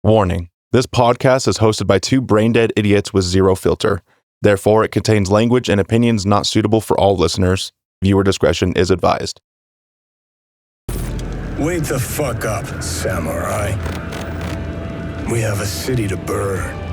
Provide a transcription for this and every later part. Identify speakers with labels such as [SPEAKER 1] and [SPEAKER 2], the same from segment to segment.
[SPEAKER 1] Warning. This podcast is hosted by two brain-dead idiots with zero filter. Therefore, it contains language and opinions not suitable for all listeners. Viewer discretion is advised.
[SPEAKER 2] Wake the fuck up, samurai. We have a city to burn.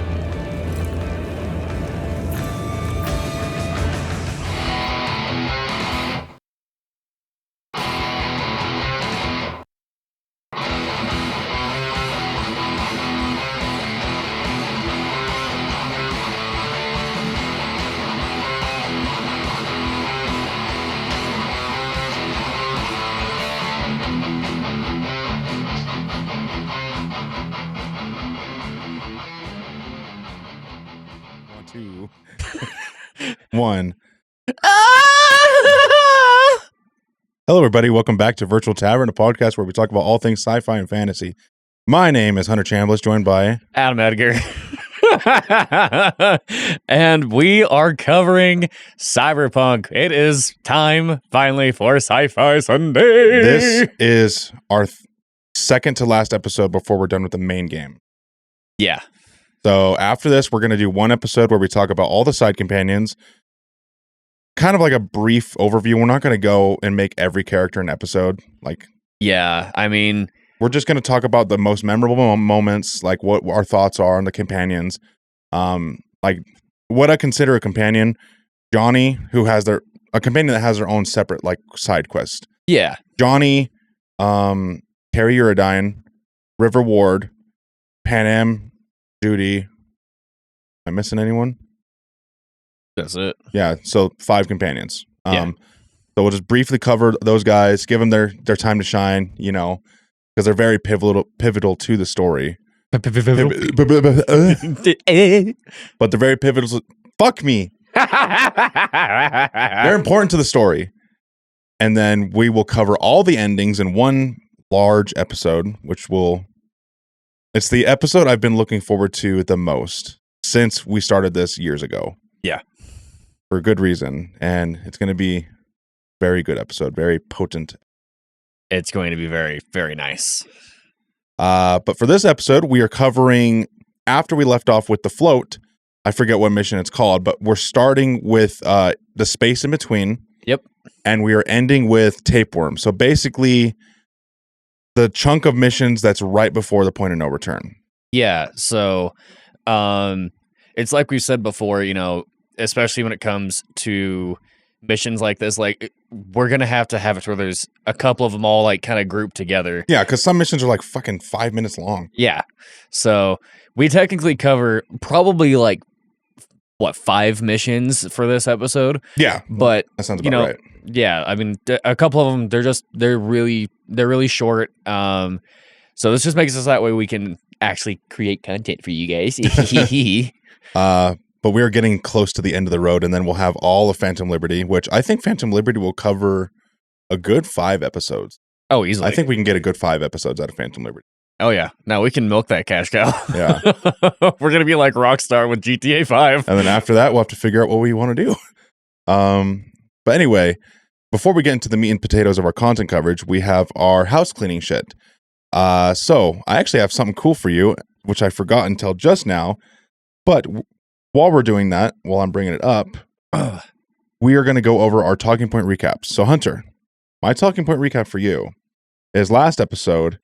[SPEAKER 3] One. Hello, everybody. Welcome back to Virtual Tavern, a podcast where we talk about all things sci-fi and fantasy. My name is Hunter Chambliss, joined by
[SPEAKER 4] Adam Edgar. And we are covering Cyberpunk. It is time, finally, for Sci-Fi Sunday.
[SPEAKER 3] This is our second to last episode before we're done with the main game.
[SPEAKER 4] Yeah.
[SPEAKER 3] So after this, we're going to do one episode where we talk about all the side companions, kind of like a brief overview. We're not going to go and make every character an episode.
[SPEAKER 4] Yeah, I mean,
[SPEAKER 3] we're just going to talk about the most memorable moments, like what our thoughts are on the companions. Like what I consider a companion, Johnny, who has a companion that has their own separate side quest.
[SPEAKER 4] Yeah.
[SPEAKER 3] Johnny, Harry Uridine, River Ward, Panam, Judy. Am I missing anyone?
[SPEAKER 4] That's it.
[SPEAKER 3] Yeah, so 5 companions.
[SPEAKER 4] Yeah.
[SPEAKER 3] So we'll just briefly cover those guys, give them their time to shine, because they're very pivotal to the story. But they're very pivotal. Fuck me. They're important to the story. And then we will cover all the endings in one large episode, it's the episode I've been looking forward to the most since we started this years ago.
[SPEAKER 4] Yeah.
[SPEAKER 3] For good reason. And it's going to be a very good episode, very potent.
[SPEAKER 4] It's going to be very, very nice.
[SPEAKER 3] But for this episode, we are covering, after we left off with the float, I forget what mission it's called, but we're starting with the space in between.
[SPEAKER 4] Yep.
[SPEAKER 3] And we are ending with tapeworm. So basically, the chunk of missions that's right before the point of no return.
[SPEAKER 4] Yeah, so it's like we said before, especially when it comes to missions like this, we're going to have it where there's a couple of them all kind of grouped together.
[SPEAKER 3] Yeah, because some missions are fucking 5 minutes long.
[SPEAKER 4] Yeah. So we technically cover probably 5 missions for this episode.
[SPEAKER 3] Yeah.
[SPEAKER 4] But
[SPEAKER 3] that sounds about right.
[SPEAKER 4] Yeah, I mean, a couple of them, they're really short. So this just makes us that way we can actually create content for you guys.
[SPEAKER 3] But we are getting close to the end of the road, and then we'll have all of Phantom Liberty, which I think Phantom Liberty will cover a good 5 episodes.
[SPEAKER 4] Oh, easily.
[SPEAKER 3] I think we can get a good 5 episodes out of Phantom Liberty.
[SPEAKER 4] Oh, yeah. Now we can milk that cash cow.
[SPEAKER 3] Yeah.
[SPEAKER 4] We're going to be like Rockstar with GTA 5.
[SPEAKER 3] And then after that, we'll have to figure out what we want to do. But anyway, before we get into the meat and potatoes of our content coverage, we have our house cleaning shit. So I actually have something cool for you, which I forgot until just now. But while we're doing that, while I'm bringing it up, we are going to go over our talking point recaps. So Hunter, my talking point recap for you is last episode,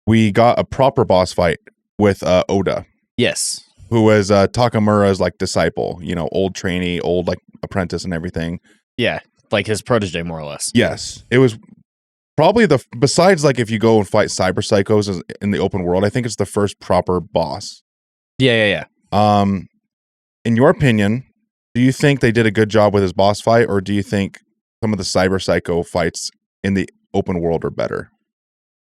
[SPEAKER 3] we got a proper boss fight with Oda.
[SPEAKER 4] Yes.
[SPEAKER 3] Who was Takamura's disciple, old trainee, old apprentice and everything.
[SPEAKER 4] Yeah, like his protege, more or less.
[SPEAKER 3] Yes. It was probably besides if you go and fight cyber psychos in the open world, I think it's the first proper boss.
[SPEAKER 4] Yeah.
[SPEAKER 3] In your opinion, do you think they did a good job with his boss fight, or do you think some of the cyber psycho fights in the open world are better?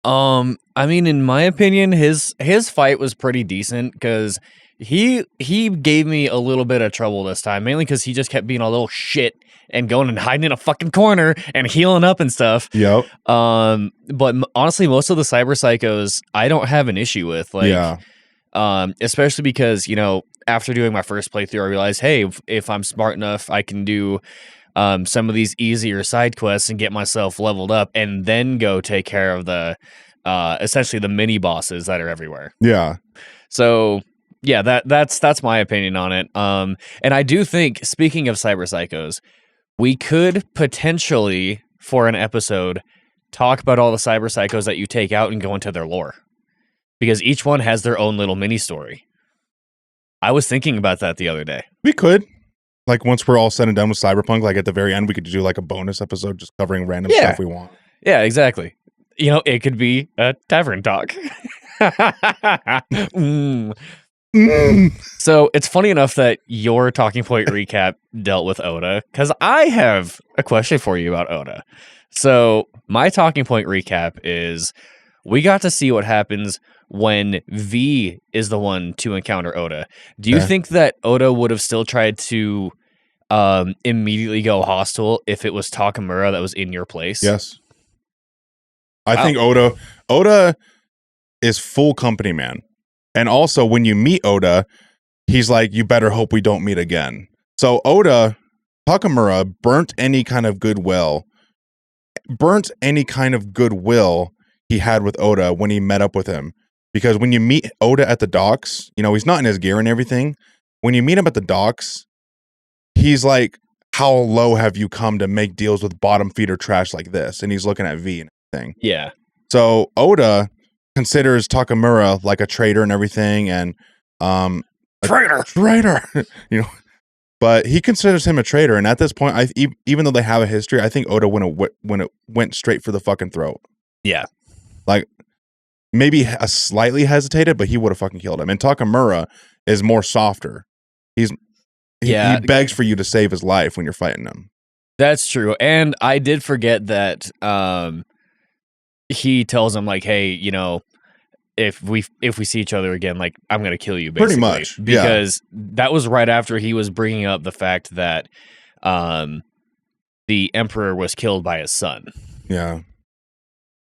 [SPEAKER 4] I mean, in my opinion, his fight was pretty decent because he gave me a little bit of trouble this time, mainly because he just kept being a little shit and going and hiding in a fucking corner and healing up and stuff.
[SPEAKER 3] Yep.
[SPEAKER 4] But honestly, most of the cyber psychos I don't have an issue with. Especially because, after doing my first playthrough, I realized, hey, if I'm smart enough, I can do some of these easier side quests and get myself leveled up and then go take care of the essentially the mini bosses that are everywhere.
[SPEAKER 3] Yeah.
[SPEAKER 4] So yeah, that's my opinion on it. And I do think, speaking of cyber psychos, we could potentially, for an episode, talk about all the cyber psychos that you take out and go into their lore, because each one has their own little mini story. I was thinking about that the other day.
[SPEAKER 3] We could. Like, once we're all said and done with Cyberpunk, like at the very end, we could do like a bonus episode just covering random stuff we want.
[SPEAKER 4] Yeah, exactly. You know, it could be a tavern talk. So it's funny enough that your talking point recap dealt with Oda, because I have a question for you about Oda. So my talking point recap is, we got to see what happens when V is the one to encounter Oda. Do you think that Oda would have still tried to immediately go hostile if it was Takamura that was in your place?
[SPEAKER 3] Yes. I think Oda is full company man. And also, when you meet Oda, he's like, you better hope we don't meet again. So Takamura burnt any kind of goodwill he had with Oda when he met up with him. Because when you meet Oda at the docks, you know, he's not in his gear and everything. When you meet him at the docks, he's like, how low have you come to make deals with bottom feeder trash like this? And he's looking at V and everything.
[SPEAKER 4] Yeah.
[SPEAKER 3] So Oda considers Takamura like a traitor and everything, and traitor, you know. But he considers him a traitor, and at this point, even though they have a history, I think Oda went straight for the fucking throat.
[SPEAKER 4] Yeah,
[SPEAKER 3] like maybe slightly hesitated, but he would have fucking killed him. And Takamura is more softer. He begs for you to save his life when you're fighting him.
[SPEAKER 4] That's true, and I did forget that. He tells him, like, hey, you know, if we see each other again, like, I'm gonna kill you, basically.
[SPEAKER 3] Pretty much,
[SPEAKER 4] because that was right after he was bringing up the fact that the emperor was killed by his son.
[SPEAKER 3] Yeah.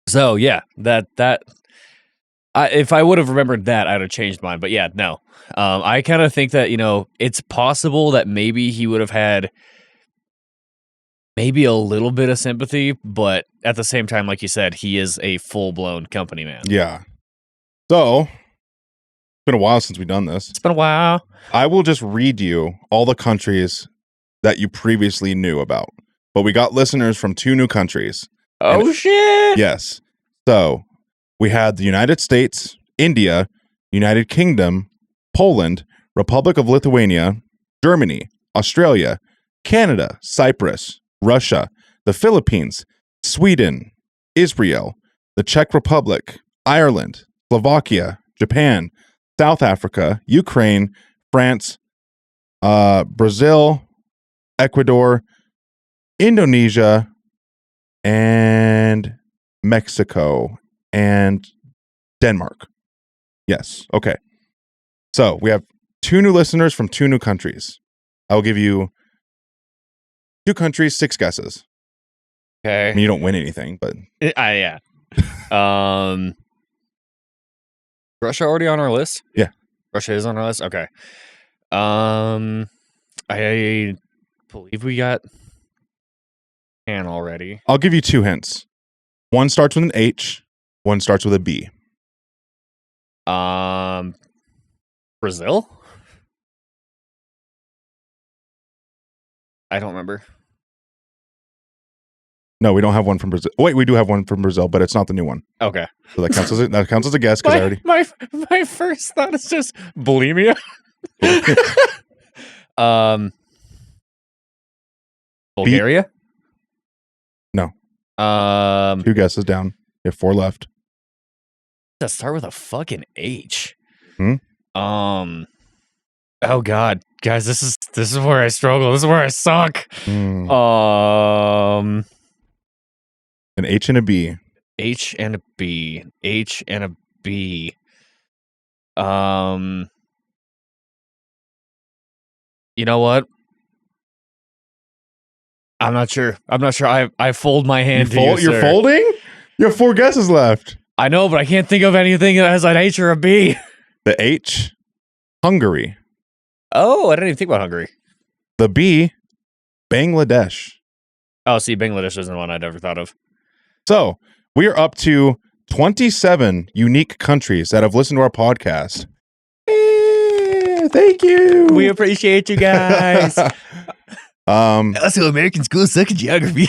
[SPEAKER 4] So yeah, if I would have remembered that, I'd have changed mine. But yeah, no, I kind of think that, you know, it's possible that maybe he would have had maybe a little bit of sympathy, but at the same time, like you said, he is a full-blown company man.
[SPEAKER 3] Yeah. So, it's been a while since we've done this.
[SPEAKER 4] It's been a while.
[SPEAKER 3] I will just read you all the countries that you previously knew about. But we got listeners from 2 new countries.
[SPEAKER 4] Oh, shit!
[SPEAKER 3] Yes. So, we had the United States, India, United Kingdom, Poland, Republic of Lithuania, Germany, Australia, Canada, Cyprus, Russia, the Philippines, Sweden, Israel, the Czech Republic, Ireland, Slovakia, Japan, South Africa, Ukraine, France, Brazil, Ecuador, Indonesia, and Mexico, and Denmark. Yes. Okay. So we have 2 new listeners from 2 new countries. I will give you 2 countries, 6 guesses.
[SPEAKER 4] Okay.
[SPEAKER 3] I mean, you don't win anything, but
[SPEAKER 4] yeah. Russia already on our list?
[SPEAKER 3] Yeah.
[SPEAKER 4] Russia is on our list? Okay. I believe we got Japan already.
[SPEAKER 3] I'll give you 2 hints. One starts with an H, one starts with a B.
[SPEAKER 4] Brazil? I don't remember.
[SPEAKER 3] No, we don't have one from Brazil. Wait, we do have one from Brazil, but it's not the new one.
[SPEAKER 4] Okay.
[SPEAKER 3] So that counts as a guess because I already.
[SPEAKER 4] My first thought is just bulimia. Bulgaria?
[SPEAKER 3] No. 2 guesses down. You have 4 left.
[SPEAKER 4] Does start with a fucking H?
[SPEAKER 3] Hmm?
[SPEAKER 4] Oh God, guys, this is where I struggle. This is where I suck.
[SPEAKER 3] An H and a B.
[SPEAKER 4] H and a B. H and a B. You know what? I'm not sure. I fold my hand.
[SPEAKER 3] You're folding? You have 4 guesses left.
[SPEAKER 4] I know, but I can't think of anything that has an H or a B.
[SPEAKER 3] The H, Hungary.
[SPEAKER 4] Oh, I didn't even think about Hungary.
[SPEAKER 3] The B, Bangladesh.
[SPEAKER 4] Oh, see, Bangladesh isn't one I'd ever thought of.
[SPEAKER 3] So we are up to 27 unique countries that have listened to our podcast. Thank you.
[SPEAKER 4] We appreciate you guys.
[SPEAKER 3] Also,
[SPEAKER 4] American schools suck at geography.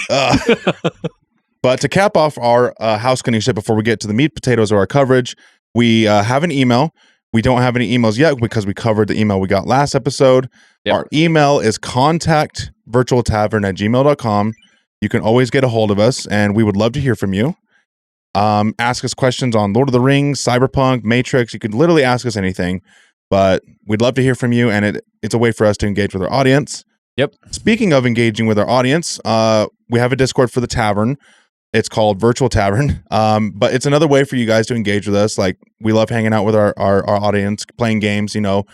[SPEAKER 3] But to cap off our house cleaning shit before we get to the meat potatoes of our coverage, we have an email. We don't have any emails yet because we covered the email we got last episode. Yep. Our email is contactvirtualtavern@gmail.com. You can always get a hold of us, and we would love to hear from you. Ask us questions on Lord of the Rings, Cyberpunk, Matrix. You could literally ask us anything, but we'd love to hear from you, and it's a way for us to engage with our audience.
[SPEAKER 4] Yep.
[SPEAKER 3] Speaking of engaging with our audience, we have a Discord for the tavern. It's called Virtual Tavern, but it's another way for you guys to engage with us. Like, we love hanging out with our audience, playing games, you know.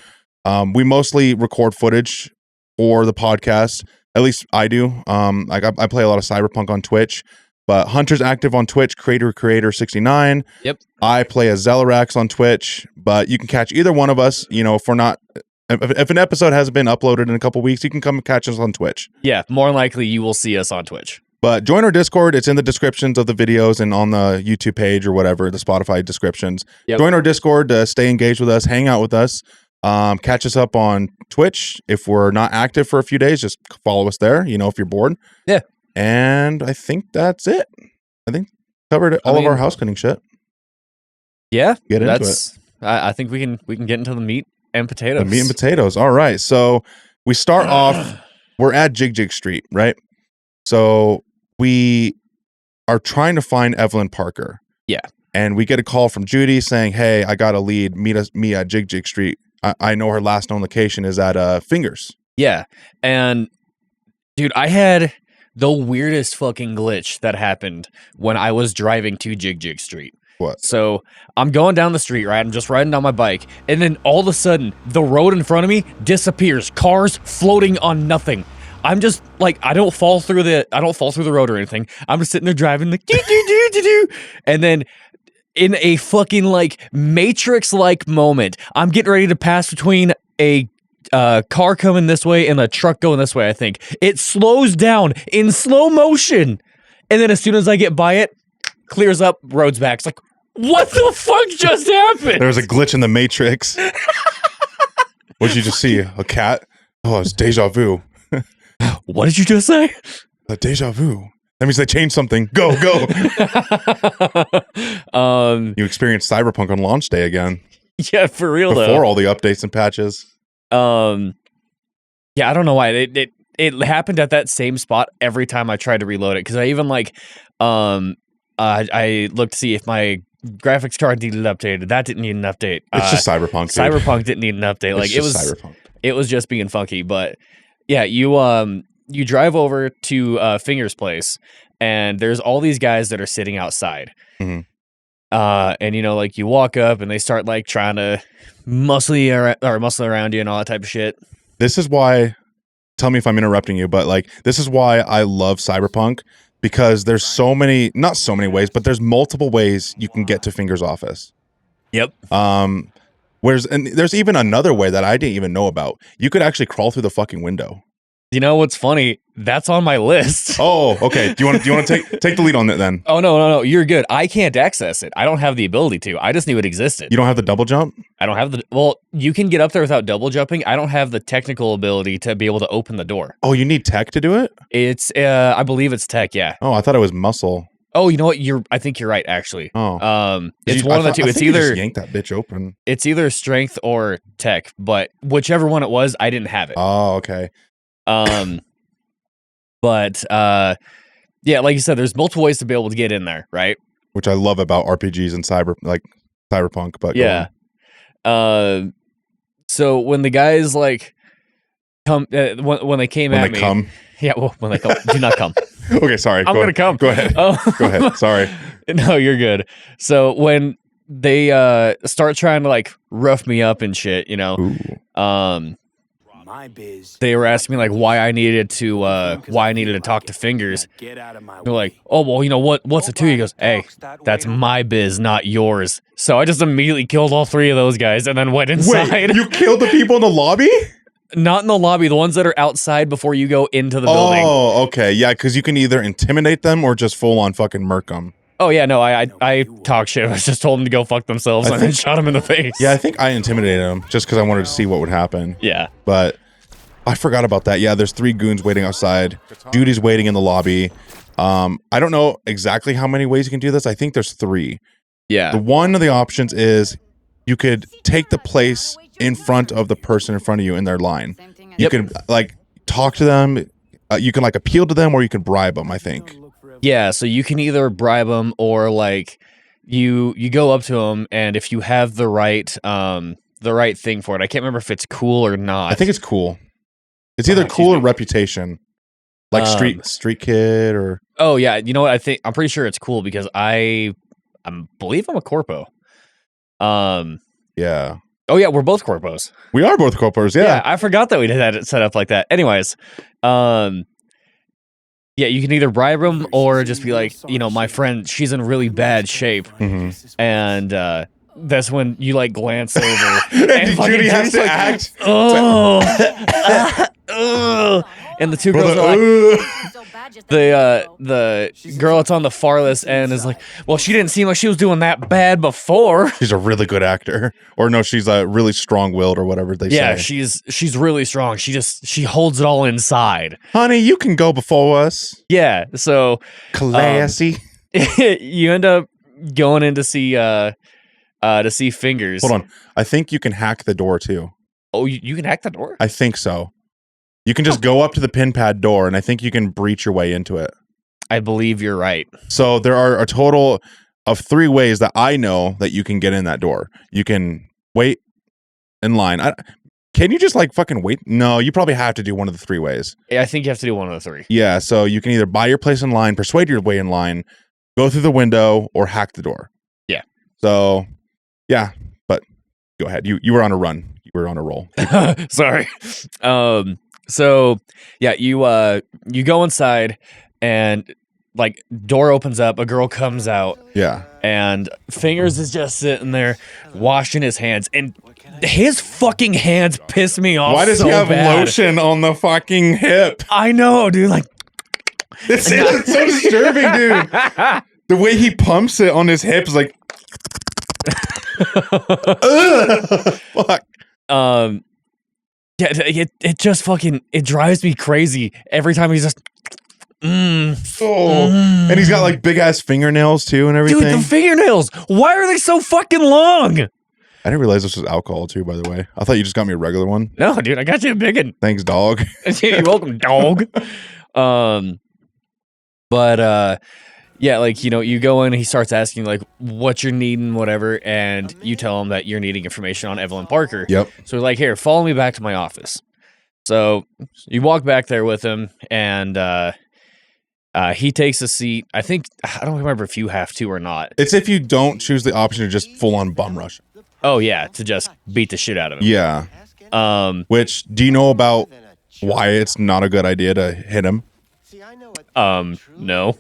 [SPEAKER 3] We mostly record footage for the podcast. At least I do. Like I play a lot of Cyberpunk on Twitch, but Hunter's active on Twitch, Creator 69.
[SPEAKER 4] Yep.
[SPEAKER 3] I play as Zelarax on Twitch, but you can catch either one of us, you know, if an episode hasn't been uploaded in a couple weeks, you can come and catch us on Twitch.
[SPEAKER 4] Yeah, more likely you will see us on Twitch.
[SPEAKER 3] But join our Discord. It's in the descriptions of the videos and on the YouTube page or whatever, the Spotify descriptions. Yep. Join our Discord to stay engaged with us, hang out with us. Catch us up on Twitch. If we're not active for a few days, just follow us there, you know, if you're bored.
[SPEAKER 4] Yeah.
[SPEAKER 3] And I think that's it. I think covered all of our house cleaning shit.
[SPEAKER 4] Yeah.
[SPEAKER 3] Get into it.
[SPEAKER 4] I think we can get into the meat and potatoes.
[SPEAKER 3] The meat and potatoes. All right. So we start off, we're at Jig Street, right? So we are trying to find Evelynn Parker.
[SPEAKER 4] Yeah.
[SPEAKER 3] And we get a call from Judy saying, hey, I got a lead. Meet me at Jig Street. I know her last known location is at Fingers.
[SPEAKER 4] Yeah. And dude, I had the weirdest fucking glitch that happened when I was driving to Jig Street.
[SPEAKER 3] What?
[SPEAKER 4] So I'm going down the street, right? I'm just riding down my bike. And then all of a sudden, the road in front of me disappears. Cars floating on nothing. I'm just like, I don't fall through the road or anything. I'm just sitting there driving like, and then in a fucking like Matrix-like moment, I'm getting ready to pass between a car coming this way and a truck going this way, I think. It slows down in slow motion. And then as soon as I get by it, clears up, road's back. It's like, what the fuck just happened?
[SPEAKER 3] There was a glitch in the Matrix. What'd you just see? A cat? Oh, it's deja vu.
[SPEAKER 4] What did you just say?
[SPEAKER 3] A deja vu. That means they changed something. Go. You experienced Cyberpunk on launch day again.
[SPEAKER 4] Yeah, for real though.
[SPEAKER 3] Before all the updates and patches.
[SPEAKER 4] Yeah, I don't know why. It happened at that same spot every time I tried to reload it. Because I even like, I looked to see if my graphics card needed updated. That didn't need an update.
[SPEAKER 3] It's just Cyberpunk. Dude.
[SPEAKER 4] Cyberpunk didn't need an update. Like it was Cyberpunk. It was just being funky. But yeah, you drive over to Finger's place, and there's all these guys that are sitting outside.
[SPEAKER 3] Mm-hmm.
[SPEAKER 4] And you know, like you walk up and they start like trying to muscle around you and all that type of shit.
[SPEAKER 3] This is why, tell me if I'm interrupting you, but like, this is why I love Cyberpunk, because there's not so many ways, but there's multiple ways you can get to Finger's office.
[SPEAKER 4] Yep.
[SPEAKER 3] And there's even another way that I didn't even know about. You could actually crawl through the fucking window.
[SPEAKER 4] You know what's funny? That's on my list.
[SPEAKER 3] Oh, okay. Do you want to take the lead on it then?
[SPEAKER 4] Oh no, you're good. I can't access it. I don't have the ability to. I just knew it existed.
[SPEAKER 3] You don't have the double jump?
[SPEAKER 4] I don't have well, you can get up there without double jumping. I don't have the technical ability to be able to open the door.
[SPEAKER 3] Oh, you need tech to do it?
[SPEAKER 4] It's I believe it's tech, yeah.
[SPEAKER 3] Oh, I thought it was muscle.
[SPEAKER 4] Oh, you know what? I think you're right, actually.
[SPEAKER 3] Oh.
[SPEAKER 4] It's one of the two. It's either
[SPEAKER 3] just yank that bitch open.
[SPEAKER 4] It's either strength or tech, but whichever one it was, I didn't have it.
[SPEAKER 3] Oh, okay.
[SPEAKER 4] But yeah, like you said, there's multiple ways to be able to get in there, right?
[SPEAKER 3] Which I love about RPGs and Cyberpunk, but
[SPEAKER 4] yeah. So when the guys like come, when they came at me, yeah, well, when they come, do not come.
[SPEAKER 3] Okay, sorry.
[SPEAKER 4] I'm gonna come.
[SPEAKER 3] Go ahead. Go ahead. Sorry.
[SPEAKER 4] No, you're good. So when they start trying to like rough me up and shit, you know, they were asking me like why I needed to talk to Fingers. They're like, oh well, you know what's it to? He goes, hey, that's my biz, not yours. So I just immediately killed all three of those guys and then went inside.
[SPEAKER 3] Wait, you killed the people in the lobby?
[SPEAKER 4] Not in the lobby, the ones that are outside before you go into the building.
[SPEAKER 3] Oh, okay. Yeah, because you can either intimidate them or just full on fucking murk them.
[SPEAKER 4] Oh yeah, no, I talk shit. I just told them to go fuck themselves and then shot him in the face.
[SPEAKER 3] Yeah, I think I intimidated him just because I wanted to see what would happen.
[SPEAKER 4] Yeah.
[SPEAKER 3] But I forgot about that. Yeah, there's 3 goons waiting outside. Judy's waiting in the lobby. I don't know exactly how many ways you can do this. I think there's 3.
[SPEAKER 4] Yeah.
[SPEAKER 3] One of the options is you could take the place in front of the person in front of you in their line. You can like talk to them. You can like appeal to them, or you can bribe them, I think.
[SPEAKER 4] Yeah, so you can either bribe them or like you go up to them, and if you have the right thing for it, I can't remember if it's cool or not.
[SPEAKER 3] I think it's cool. It's either cool or reputation, like street kid or.
[SPEAKER 4] Oh yeah, you know what? I'm pretty sure it's cool because I believe I'm a corpo.
[SPEAKER 3] Yeah.
[SPEAKER 4] Oh yeah, we're both corpos.
[SPEAKER 3] We are both corpos. Yeah.
[SPEAKER 4] I forgot that we did that set up like that. Anyways, yeah, you can either bribe them or just be like, my friend, she's in really bad shape, and that's when you like glance over and
[SPEAKER 3] Judy has to act.
[SPEAKER 4] And the 2 girls are like, the girl that's on the far list end is like, well, she didn't seem like she was doing that bad before.
[SPEAKER 3] She's a really good actor, or no, she's really strong-willed or whatever they say.
[SPEAKER 4] Yeah, she's really strong. She holds it all inside.
[SPEAKER 3] Honey, you can go before us.
[SPEAKER 4] Yeah, so
[SPEAKER 3] classy.
[SPEAKER 4] You end up going in to see Fingers.
[SPEAKER 3] Hold on, I think you can hack the door too.
[SPEAKER 4] Oh, you can hack the door?
[SPEAKER 3] I think so. You can just go up to the pin pad door, and I think you can breach your way into it.
[SPEAKER 4] I believe you're right.
[SPEAKER 3] So there are a total of 3 ways that I know that you can get in that door. You can wait in line. Can you just like fucking wait? No, you probably have to do one of the 3 ways.
[SPEAKER 4] I think you have to do one of the 3.
[SPEAKER 3] Yeah, so you can either buy your place in line, persuade your way in line, go through the window, or hack the door.
[SPEAKER 4] Yeah.
[SPEAKER 3] So, yeah, but go ahead. You were on a run. You were on a roll.
[SPEAKER 4] Sorry. So yeah, you go inside and like door opens up, a girl comes out.
[SPEAKER 3] Yeah.
[SPEAKER 4] And Fingers is just sitting there washing his hands, and his fucking hands piss me off.
[SPEAKER 3] Why does he have lotion on the fucking hip?
[SPEAKER 4] I know, dude. Like
[SPEAKER 3] it's so disturbing, dude. The way he pumps it on his hip is like fuck.
[SPEAKER 4] Yeah, it just fucking drives me crazy every time he's just.
[SPEAKER 3] And he's got like big ass fingernails too and everything.
[SPEAKER 4] Dude, the fingernails. Why are they so fucking long?
[SPEAKER 3] I didn't realize this was alcohol too. By the way, I thought you just got me a regular one.
[SPEAKER 4] No, dude, I got you a big one.
[SPEAKER 3] Thanks, dog.
[SPEAKER 4] You're welcome, dog. But yeah, like you go in and he starts asking like what you're needing, whatever, and you tell him that you're needing information on Evelynn Parker.
[SPEAKER 3] Yep.
[SPEAKER 4] So we're like, here, follow me back to my office. So you walk back there with him, and he takes a seat. I don't remember if you have to or not.
[SPEAKER 3] It's if you don't choose the option to just full on bum rush.
[SPEAKER 4] Oh yeah, to just beat the shit out of him.
[SPEAKER 3] Yeah. Which do you know about why it's not a good idea to hit him?
[SPEAKER 4] No.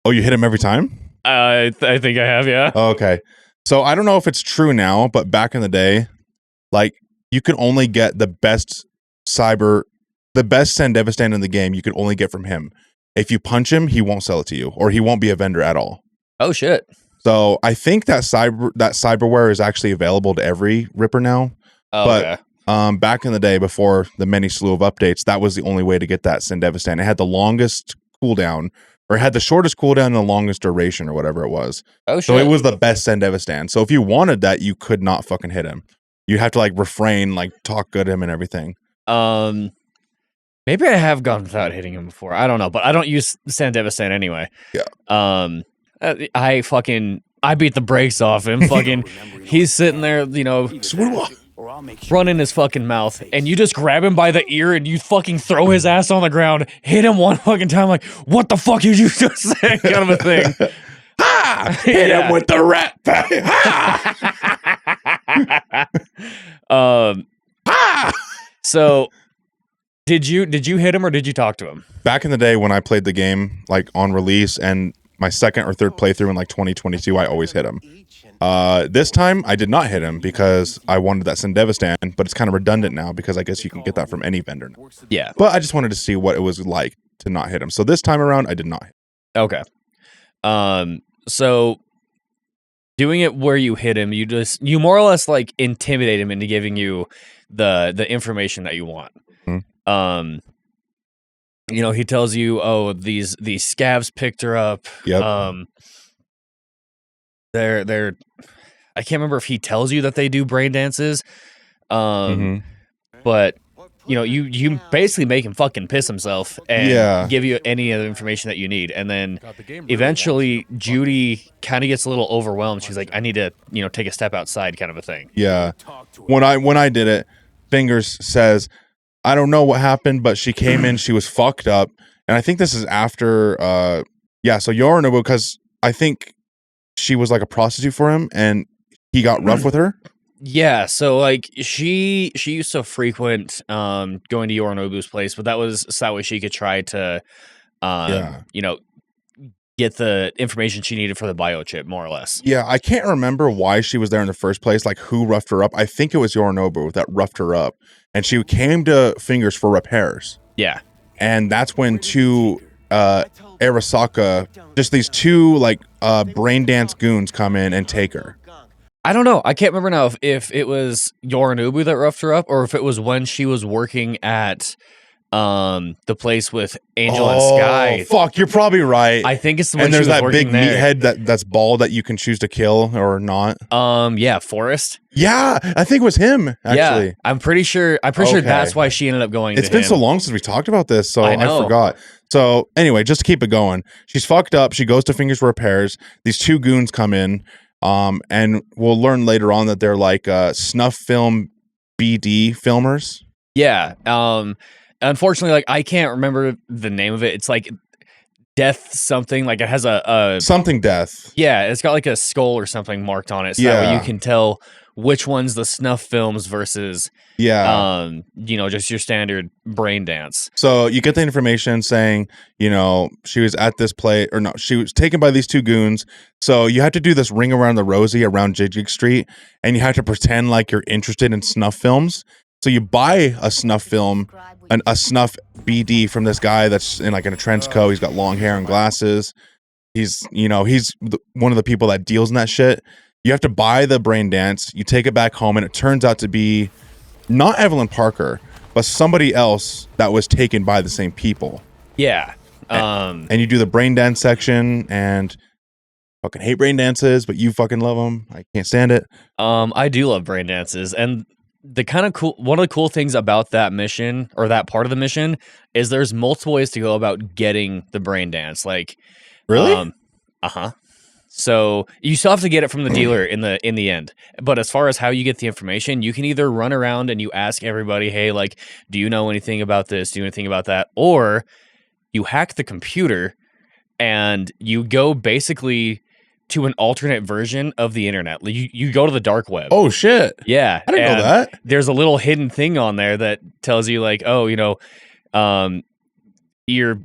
[SPEAKER 3] Oh, you hit him every time?
[SPEAKER 4] I think I have, yeah.
[SPEAKER 3] Oh, okay. So I don't know if it's true now, but back in the day, like you could only get the best Sandevistan in the game. You could only get from him. If you punch him, he won't sell it to you, or he won't be a vendor at all.
[SPEAKER 4] Oh shit.
[SPEAKER 3] So I think that cyberware is actually available to every Ripper now.
[SPEAKER 4] Oh,
[SPEAKER 3] but
[SPEAKER 4] okay.
[SPEAKER 3] Back in the day, before the many slew of updates, that was the only way to get that Sandevistan. It had the longest cooldown, or it had the shortest cooldown and the longest duration, or whatever it was.
[SPEAKER 4] Oh shit.
[SPEAKER 3] So it was the best Sandevistan. So if you wanted that, you could not fucking hit him. You have to like refrain, like talk good to him and everything.
[SPEAKER 4] Maybe I have gone without hitting him before. I don't know, but I don't use Sandevistan anyway.
[SPEAKER 3] Yeah.
[SPEAKER 4] I beat the brakes off him. Fucking, he's sitting there, running his fucking mouth, and you just grab him by the ear and you fucking throw his ass on the ground, hit him one fucking time, like, what the fuck did you just say? Kind of a thing.
[SPEAKER 3] Hit him with the rat pack.
[SPEAKER 4] So did you hit him or did you talk to him?
[SPEAKER 3] Back in the day when I played the game, like on release and my second or third playthrough in like 2022, I always hit him. This time I did not hit him because I wanted that Sandevistan, but it's kind of redundant now because I guess you can get that from any vendor now.
[SPEAKER 4] Yeah.
[SPEAKER 3] But I just wanted to see what it was like to not hit him. So this time around, I did not hit him.
[SPEAKER 4] Okay. So doing it where you hit him, you more or less like intimidate him into giving you the information that you want.
[SPEAKER 3] Mhm.
[SPEAKER 4] He tells you, oh, these scavs picked her up.
[SPEAKER 3] Yep.
[SPEAKER 4] They're I can't remember if he tells you that they do brain dances.
[SPEAKER 3] Mhm.
[SPEAKER 4] But you basically make him fucking piss himself and
[SPEAKER 3] Yeah.
[SPEAKER 4] give you any of the information that you need. And then eventually Judy kind of gets a little overwhelmed. She's like, I need to, take a step outside kind of a thing.
[SPEAKER 3] Yeah. When I did it, Fingers says, I don't know what happened, but she came in, she was fucked up. And I think this is after so Yorinobu, because I think she was like a prostitute for him and he got rough with her.
[SPEAKER 4] Yeah, so like she used to frequent going to Yorinobu's place, but that was so that way she could try to get the information she needed for the biochip, more or less.
[SPEAKER 3] Yeah, I can't remember why she was there in the first place, like who roughed her up. I think it was Yorinobu that roughed her up. And she came to Fingers for repairs.
[SPEAKER 4] Yeah.
[SPEAKER 3] And that's when two Arasaka, just these two like brain dance goons come in and take her.
[SPEAKER 4] I don't know. I can't remember now if it was Yorinobu that roughed her up or if it was when she was working at the place with Angel and Sky.
[SPEAKER 3] Fuck, you're probably right.
[SPEAKER 4] I think it's when
[SPEAKER 3] and there's
[SPEAKER 4] she was
[SPEAKER 3] that big
[SPEAKER 4] working there.
[SPEAKER 3] meathead that's bald that you can choose to kill or not.
[SPEAKER 4] Yeah, Forrest.
[SPEAKER 3] Yeah, I think it was him, actually.
[SPEAKER 4] Yeah, I'm pretty sure that's why she ended up going
[SPEAKER 3] It's
[SPEAKER 4] to
[SPEAKER 3] been
[SPEAKER 4] him.
[SPEAKER 3] so long since we talked about this, so
[SPEAKER 4] I
[SPEAKER 3] I
[SPEAKER 4] know.
[SPEAKER 3] forgot. So anyway, just to keep it going. She's fucked up. She goes to Fingers for repairs. These two goons come in. And we'll learn later on that they're like snuff film BD filmers.
[SPEAKER 4] Yeah. Unfortunately, like I can't remember the name of it. It's like Death something. Like it has a
[SPEAKER 3] something death.
[SPEAKER 4] Yeah, it's got like a skull or something marked on it, so that way you can tell which one's the snuff films versus just your standard brain dance.
[SPEAKER 3] So you get the information saying, she was at this place, or no, she was taken by these two goons. So you have to do this ring around the rosy around Jig Street, and you have to pretend like you're interested in snuff films. So you buy a snuff film, a snuff BD from this guy that's in a trench coat. He's got long hair and glasses. He's one of the people that deals in that shit. You have to buy the brain dance. You take it back home, and it turns out to be not Evelynn Parker, but somebody else that was taken by the same people.
[SPEAKER 4] Yeah.
[SPEAKER 3] And you do the brain dance section, and fucking hate brain dances, but you fucking love them. I can't stand it.
[SPEAKER 4] I do love brain dances, and the kind of one of the cool things about that mission or that part of the mission is there's multiple ways to go about getting the brain dance. Like,
[SPEAKER 3] really?
[SPEAKER 4] So you still have to get it from the dealer in the end. But as far as how you get the information, you can either run around and you ask everybody, hey, like, do you know anything about this? Do you know anything about that? Or you hack the computer and you go basically to an alternate version of the internet. You go to the dark web.
[SPEAKER 3] Oh, shit.
[SPEAKER 4] Yeah.
[SPEAKER 3] I didn't know that.
[SPEAKER 4] There's a little hidden thing on there that tells you like, oh, you're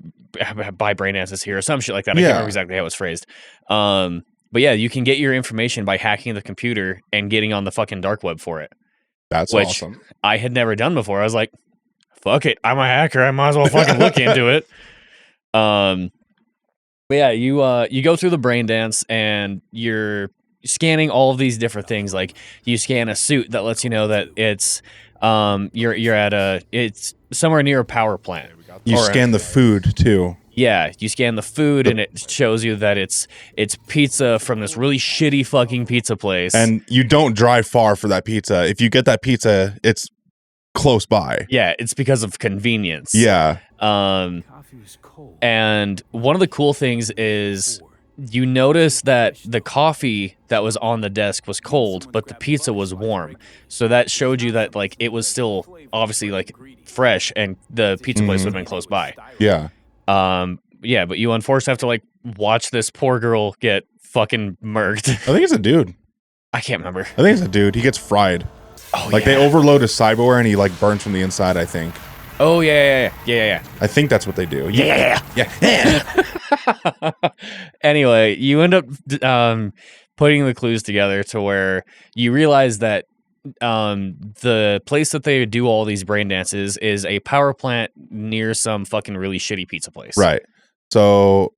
[SPEAKER 4] buy brain dances here or some shit like that. I can't remember exactly how it was phrased. But yeah, you can get your information by hacking the computer and getting on the fucking dark web for it.
[SPEAKER 3] That's awesome.
[SPEAKER 4] I had never done before. I was like, fuck it. I'm a hacker. I might as well fucking look into it. But yeah, you go through the brain dance and you're scanning all of these different things. Like you scan a suit that lets you know that it's you're at it's somewhere near a power plant.
[SPEAKER 3] You scan the food too.
[SPEAKER 4] Yeah, you scan the food and it shows you that it's pizza from this really shitty fucking pizza place.
[SPEAKER 3] And you don't drive far for that pizza. If you get that pizza, it's close by.
[SPEAKER 4] Yeah, it's because of convenience.
[SPEAKER 3] Yeah.
[SPEAKER 4] And one of the cool things is you notice that the coffee that was on the desk was cold, but the pizza was warm. So that showed you that like it was still obviously like fresh and the pizza place would have been close by.
[SPEAKER 3] Yeah.
[SPEAKER 4] Yeah, but you unfortunately have to like watch this poor girl get fucking murked.
[SPEAKER 3] I think it's a dude.
[SPEAKER 4] I can't remember.
[SPEAKER 3] I think it's a dude. He gets fried.
[SPEAKER 4] Oh,
[SPEAKER 3] like they overload his cyberware and he like burns from the inside, I think.
[SPEAKER 4] Oh yeah.
[SPEAKER 3] I think that's what they do.
[SPEAKER 4] Yeah. Anyway, you end up putting the clues together to where you realize that the place that they do all these brain dances is a power plant near some fucking really shitty pizza place.
[SPEAKER 3] Right. So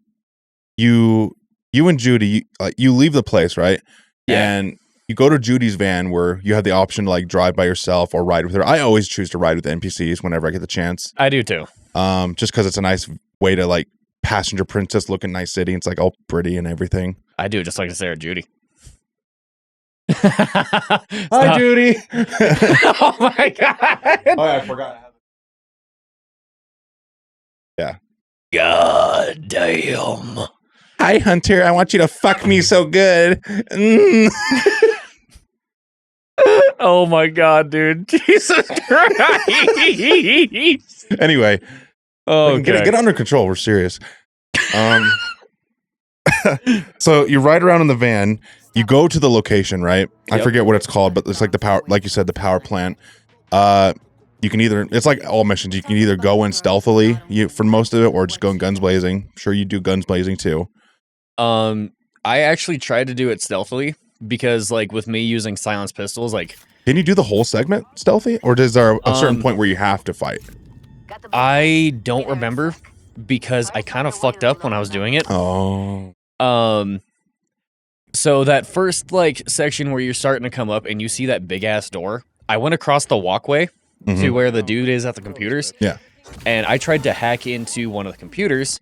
[SPEAKER 3] you you and Judy, you leave the place, right?
[SPEAKER 4] Yeah.
[SPEAKER 3] And you go to Judy's van where you have the option to like drive by yourself or ride with her. I always choose to ride with the NPCs whenever I get the chance.
[SPEAKER 4] I do too.
[SPEAKER 3] Just because it's a nice way to like passenger princess look in nice city. It's like all pretty and everything.
[SPEAKER 4] I do just like to stare at Judy.
[SPEAKER 3] Hi, Judy.
[SPEAKER 4] Oh my god.
[SPEAKER 3] Oh, yeah, I forgot. Yeah.
[SPEAKER 4] God damn.
[SPEAKER 3] Hi, Hunter. I want you to fuck me so good.
[SPEAKER 4] Oh my god, dude. Jesus Christ.
[SPEAKER 3] Anyway.
[SPEAKER 4] Oh,
[SPEAKER 3] get under control. We're serious. So you ride around in the van. You go to the location, right? I
[SPEAKER 4] Yep.
[SPEAKER 3] forget what it's called, but it's like the power, like you said, the power plant. You can either, it's like all missions. You can either go in stealthily for most of it, or just go in guns blazing. I'm sure you do guns blazing too.
[SPEAKER 4] I actually tried to do it stealthily because, like, with me using silenced pistols, like,
[SPEAKER 3] Can you do the whole segment stealthy, or is there a certain point where you have to fight?
[SPEAKER 4] I don't remember because I kind of fucked up when I was doing it.
[SPEAKER 3] Oh,
[SPEAKER 4] So that first like section where you're starting to come up and you see that big ass door, I went across the walkway to where the dude is at the computers.
[SPEAKER 3] yeah.
[SPEAKER 4] And I tried to hack into one of the computers,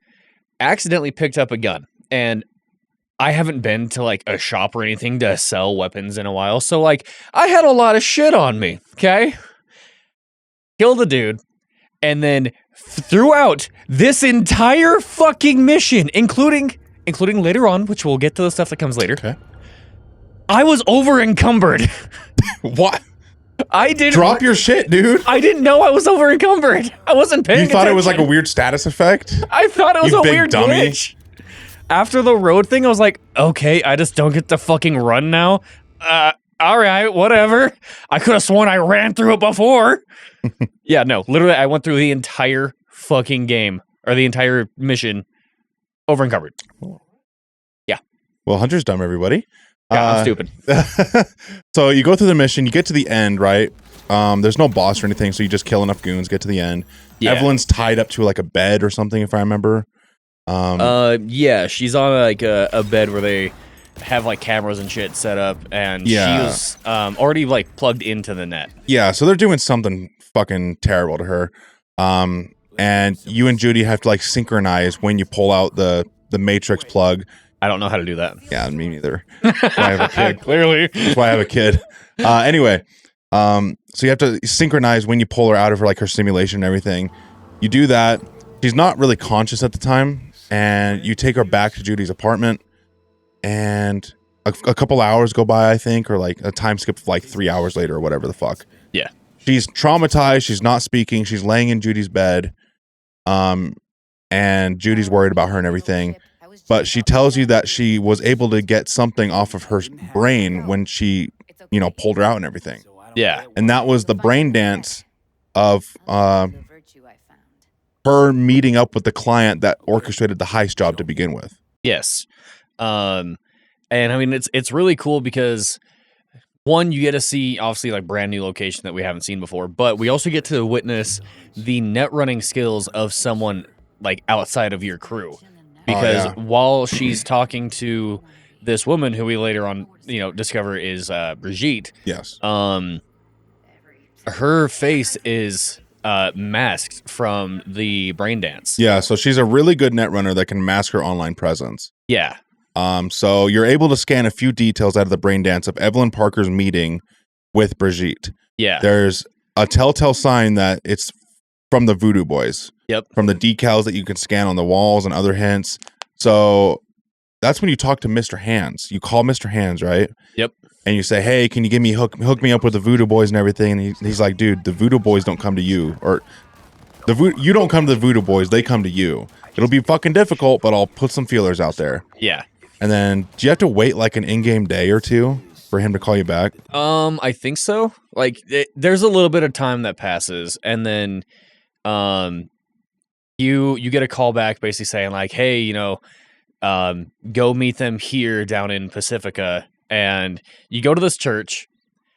[SPEAKER 4] accidentally picked up a gun, and I haven't been to like a shop or anything to sell weapons in a while. So like I had a lot of shit on me. Okay. Killed the dude. And then throughout this entire fucking mission, including later on, which we'll get to the stuff that comes later.
[SPEAKER 3] Okay.
[SPEAKER 4] I was over encumbered.
[SPEAKER 3] What?
[SPEAKER 4] I didn't
[SPEAKER 3] Drop your shit, dude.
[SPEAKER 4] I didn't know I was over encumbered. I wasn't paying
[SPEAKER 3] You thought
[SPEAKER 4] attention.
[SPEAKER 3] it was like a weird status effect?
[SPEAKER 4] I thought it was
[SPEAKER 3] You
[SPEAKER 4] a
[SPEAKER 3] big
[SPEAKER 4] weird
[SPEAKER 3] dummy.
[SPEAKER 4] glitch. After the road thing, I was like, okay, I just don't get to fucking run now. All right, whatever. I could have sworn I ran through it before. Yeah, no, literally, I went through the entire fucking game, or the entire mission, over encumbered.
[SPEAKER 3] Well, Hunter's dumb, everybody.
[SPEAKER 4] Yeah, I'm stupid.
[SPEAKER 3] So you go through the mission, you get to the end, right? There's no boss or anything, so you just kill enough goons, get to the end.
[SPEAKER 4] Yeah.
[SPEAKER 3] Evelyn's tied up to like a bed or something, if I remember.
[SPEAKER 4] Yeah, she's on like a bed where they have like cameras and shit set up, and
[SPEAKER 3] Yeah.
[SPEAKER 4] she was already like plugged into the net.
[SPEAKER 3] Yeah, so they're doing something fucking terrible to her. And you and Judy have to like synchronize when you pull out the matrix plug.
[SPEAKER 4] I don't know how to do that.
[SPEAKER 3] Yeah, me neither. That's why I have a kid.
[SPEAKER 4] Clearly.
[SPEAKER 3] That's why I have a kid. Anyway, so you have to synchronize when you pull her out of her simulation and everything. You do that. She's not really conscious at the time, and you take her back to Judy's apartment, and a couple hours go by, I think, or like a time skip of like 3 hours later or whatever the fuck.
[SPEAKER 4] Yeah.
[SPEAKER 3] She's traumatized. She's not speaking. She's laying in Judy's bed. And Judy's worried about her and everything. But she tells you that she was able to get something off of her brain when she, pulled her out and everything.
[SPEAKER 4] Yeah.
[SPEAKER 3] And that was the brain dance of her meeting up with the client that orchestrated the heist job to begin with.
[SPEAKER 4] Yes. And I mean, it's really cool because one, you get to see obviously like brand new location that we haven't seen before, but we also get to witness the net running skills of someone like outside of your crew. Because while she's talking to this woman who we later on, discover is Brigitte.
[SPEAKER 3] Yes.
[SPEAKER 4] Her face is masked from the brain dance.
[SPEAKER 3] Yeah, so she's a really good net runner that can mask her online presence.
[SPEAKER 4] Yeah.
[SPEAKER 3] So you're able to scan a few details out of the brain dance of Evelynn Parker's meeting with Brigitte.
[SPEAKER 4] Yeah.
[SPEAKER 3] There's a telltale sign that it's from the Voodoo Boys.
[SPEAKER 4] Yep.
[SPEAKER 3] From the decals that you can scan on the walls and other hints. So that's when you talk to Mr. Hands. You call Mr. Hands, right?
[SPEAKER 4] Yep.
[SPEAKER 3] And you say, hey, can you hook me up with the Voodoo Boys and everything? And he's like, dude, the Voodoo Boys don't come to you. Or you don't come to the Voodoo Boys, they come to you. It'll be fucking difficult, but I'll put some feelers out there.
[SPEAKER 4] Yeah.
[SPEAKER 3] And then do you have to wait like an in-game day or two for him to call you back?
[SPEAKER 4] I think so. Like there's a little bit of time that passes, and then you get a call back basically saying like, hey, go meet them here down in Pacifica, and you go to this church.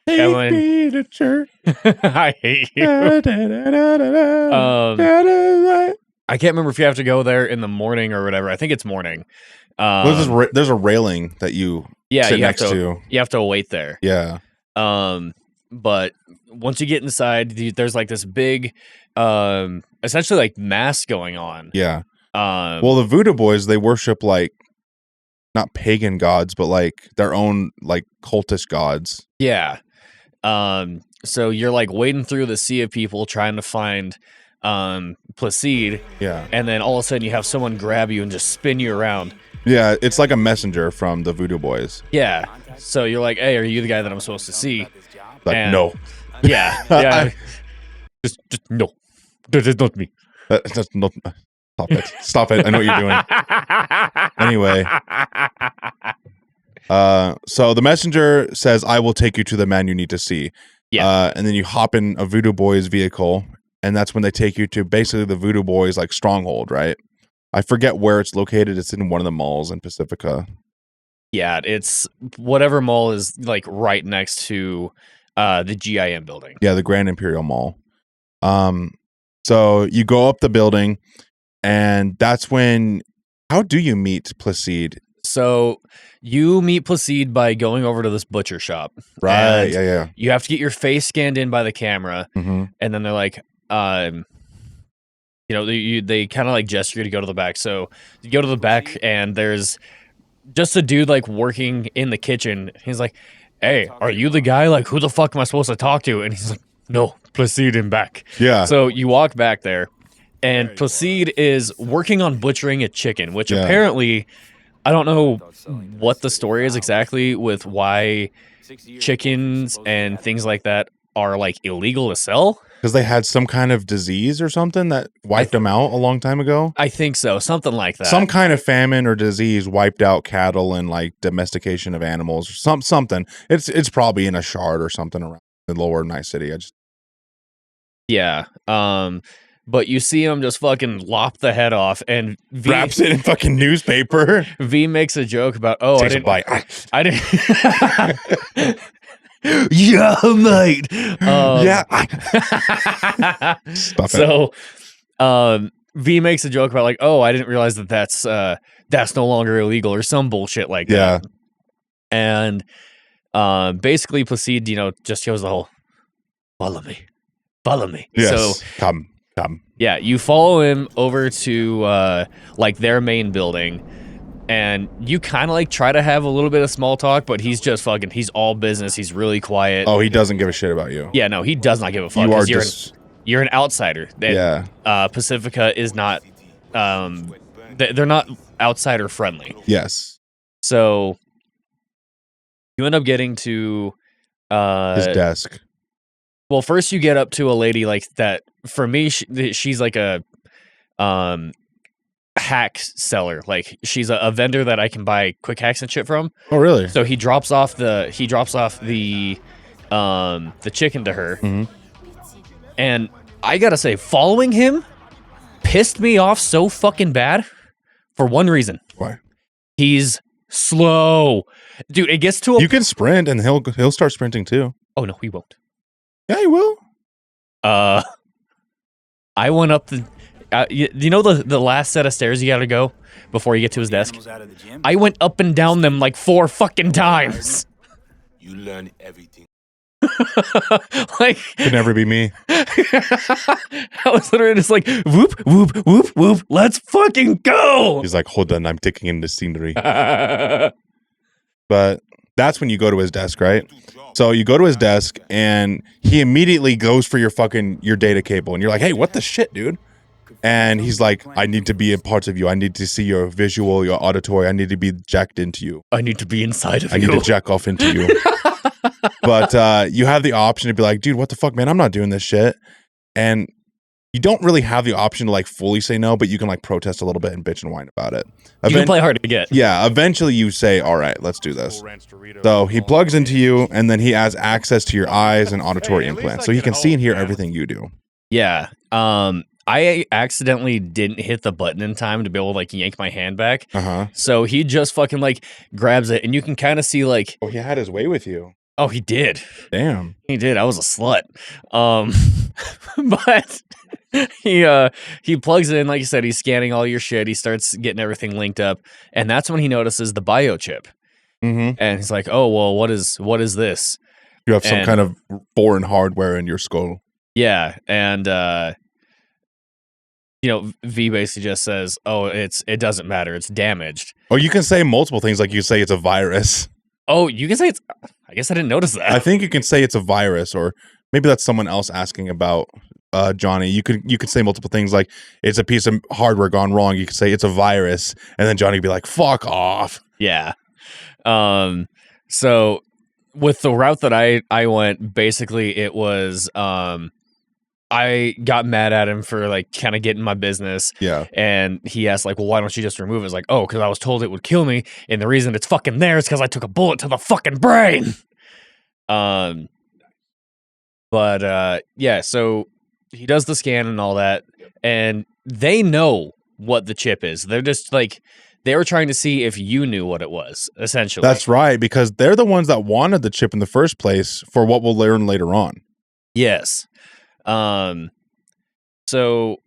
[SPEAKER 3] Take me to church.
[SPEAKER 4] I hate you. I can't remember if you have to go there in the morning or whatever. I think it's morning.
[SPEAKER 3] There's a railing that you sit next to.
[SPEAKER 4] You have to wait there.
[SPEAKER 3] Yeah.
[SPEAKER 4] But once you get inside, there's like this big, essentially like mass going on.
[SPEAKER 3] Yeah. Well, the Voodoo boys, they worship like not pagan gods, but like their own like cultish gods.
[SPEAKER 4] Yeah. So you're like wading through the sea of people trying to find Placide.
[SPEAKER 3] Yeah.
[SPEAKER 4] And then all of a sudden you have someone grab you and just spin you around.
[SPEAKER 3] Yeah, it's like a messenger from the Voodoo boys.
[SPEAKER 4] Yeah. So you're like, hey, are you the guy that I'm supposed to see?
[SPEAKER 3] Like,
[SPEAKER 4] And-
[SPEAKER 3] no.
[SPEAKER 4] Yeah. Yeah. just no. That is not me.
[SPEAKER 3] That's not. Stop it. Stop it. I know what you're doing. Anyway. So the messenger says, I will take you to the man you need to see.
[SPEAKER 4] Yeah.
[SPEAKER 3] And then you hop in a Voodoo Boys vehicle, and that's when they take you to basically the Voodoo Boys like stronghold, right? I forget where it's located. It's in one of the malls in Pacifica.
[SPEAKER 4] Yeah, it's whatever mall is like right next to the GIM building.
[SPEAKER 3] Yeah, the Grand Imperial Mall. So you go up the building, and that's when. How do you meet Placide?
[SPEAKER 4] So you meet Placide by going over to this butcher shop.
[SPEAKER 3] Right.
[SPEAKER 4] And
[SPEAKER 3] Yeah.
[SPEAKER 4] you have to get your face scanned in by the camera,
[SPEAKER 3] Mm-hmm.
[SPEAKER 4] and then they're like, they kind of like gesture you to go to the back. So you go to the back, and there's just a dude like working in the kitchen. He's like, "Hey, are you the guy? Like, who the fuck am I supposed to talk to?" And he's like, "No, Placide in back."
[SPEAKER 3] Yeah.
[SPEAKER 4] So you walk back there, and Placide is working on butchering a chicken, which
[SPEAKER 3] Yeah.
[SPEAKER 4] apparently, I don't know what the story is exactly with why chickens and things like that are like illegal to sell.
[SPEAKER 3] Because they had some kind of disease or something that wiped them out a long time ago.
[SPEAKER 4] I think so, something like that.
[SPEAKER 3] Some kind of famine or disease wiped out cattle and like domestication of animals or something. It's probably in a shard or something around the lower Night City.
[SPEAKER 4] Yeah. But you see him just fucking lop the head off, and
[SPEAKER 3] Wraps it in fucking newspaper.
[SPEAKER 4] V makes a joke about,
[SPEAKER 3] Takes a bite.
[SPEAKER 4] I didn't. Yeah, mate.
[SPEAKER 3] Yeah. Stop it.
[SPEAKER 4] So, V makes a joke about like, oh, I didn't realize that's no longer illegal or some bullshit like that. And basically, Placide, just shows the whole follow me.
[SPEAKER 3] Yes.
[SPEAKER 4] So
[SPEAKER 3] Come.
[SPEAKER 4] yeah, you follow him over to like their main building. And you kind of like try to have a little bit of small talk, but he's just fucking, he's all business. He's really quiet.
[SPEAKER 3] Oh, he doesn't give a shit about you.
[SPEAKER 4] Yeah, no, he does not give a fuck.
[SPEAKER 3] You are
[SPEAKER 4] 'cause
[SPEAKER 3] just.
[SPEAKER 4] you're an outsider.
[SPEAKER 3] Yeah.
[SPEAKER 4] Pacifica is not, they're not outsider friendly.
[SPEAKER 3] Yes.
[SPEAKER 4] So you end up getting to
[SPEAKER 3] His desk.
[SPEAKER 4] Well, first you get up to a lady like that. For me, she's like a hack seller. Like she's a vendor that I can buy quick hacks and shit from.
[SPEAKER 3] Oh, really?
[SPEAKER 4] So he drops off the chicken to her.
[SPEAKER 3] Mm-hmm.
[SPEAKER 4] And I gotta say, following him pissed me off so fucking bad for one reason.
[SPEAKER 3] Why?
[SPEAKER 4] He's slow. Dude, it gets to a...
[SPEAKER 3] You can sprint, and he'll start sprinting too.
[SPEAKER 4] Oh, no, he won't.
[SPEAKER 3] Yeah, he will.
[SPEAKER 4] I went up the... you know the last set of stairs you gotta go before you get to his desk? I went up and down them like 4 fucking times.
[SPEAKER 5] You learn everything.
[SPEAKER 4] Like...
[SPEAKER 3] Could never be me.
[SPEAKER 4] I was literally just like, whoop, whoop, whoop, whoop, let's fucking go!
[SPEAKER 3] He's like, hold on, I'm taking in the scenery. But that's when you go to his desk, right? So you go to his desk, and he immediately goes for your data cable, and you're like, hey, what the shit, dude? And he's like, I need to be a part of you. I need to see your visual, your auditory. I need to be jacked into you.
[SPEAKER 4] I need to be inside of
[SPEAKER 3] I
[SPEAKER 4] you.
[SPEAKER 3] need to jack off into you. But you have the option to be like, dude, what the fuck, man? I'm not doing this shit. And you don't really have the option to like fully say no, but you can like protest a little bit and bitch and whine about it.
[SPEAKER 4] You can play hard to get.
[SPEAKER 3] Yeah, eventually you say, all right, let's do this. So he plugs into you, and then he has access to your eyes and auditory implants. So he can see and hear everything you do.
[SPEAKER 4] Yeah. I accidentally didn't hit the button in time to be able to like yank my hand back.
[SPEAKER 3] Uh-huh.
[SPEAKER 4] So he just fucking like grabs it, and you can kind of see like,
[SPEAKER 3] Oh, he had his way with you.
[SPEAKER 4] oh, he did.
[SPEAKER 3] Damn.
[SPEAKER 4] He did. I was a slut. But he plugs in, like you said, he's scanning all your shit. He starts getting everything linked up, and that's when he notices the biochip.
[SPEAKER 3] Mm-hmm.
[SPEAKER 4] And he's like, "Oh well, what is this?"
[SPEAKER 3] You have some kind of foreign hardware in your skull.
[SPEAKER 4] Yeah, and V basically just says, "Oh, it doesn't matter. It's damaged."
[SPEAKER 3] Or you can say multiple things, like you say it's a virus.
[SPEAKER 4] Oh, you can say it's. I guess I didn't notice that.
[SPEAKER 3] I think you can say it's a virus, or maybe that's someone else asking about Johnny. You could say multiple things, like it's a piece of hardware gone wrong. You could say it's a virus, and then Johnny would be like, "Fuck off."
[SPEAKER 4] Yeah. So with the route that I went, basically it was I got mad at him for like kind of getting my business.
[SPEAKER 3] Yeah.
[SPEAKER 4] And he asked like, "Well, why don't you just remove it?" It's like, "Oh, because I was told it would kill me, and the reason it's fucking there is because I took a bullet to the fucking brain." Yeah, so he does the scan and all that, and they know what the chip is. They're just like, they were trying to see if you knew what it was, essentially.
[SPEAKER 3] That's right, because they're the ones that wanted the chip in the first place, for what we'll learn later on.
[SPEAKER 4] Yes. So I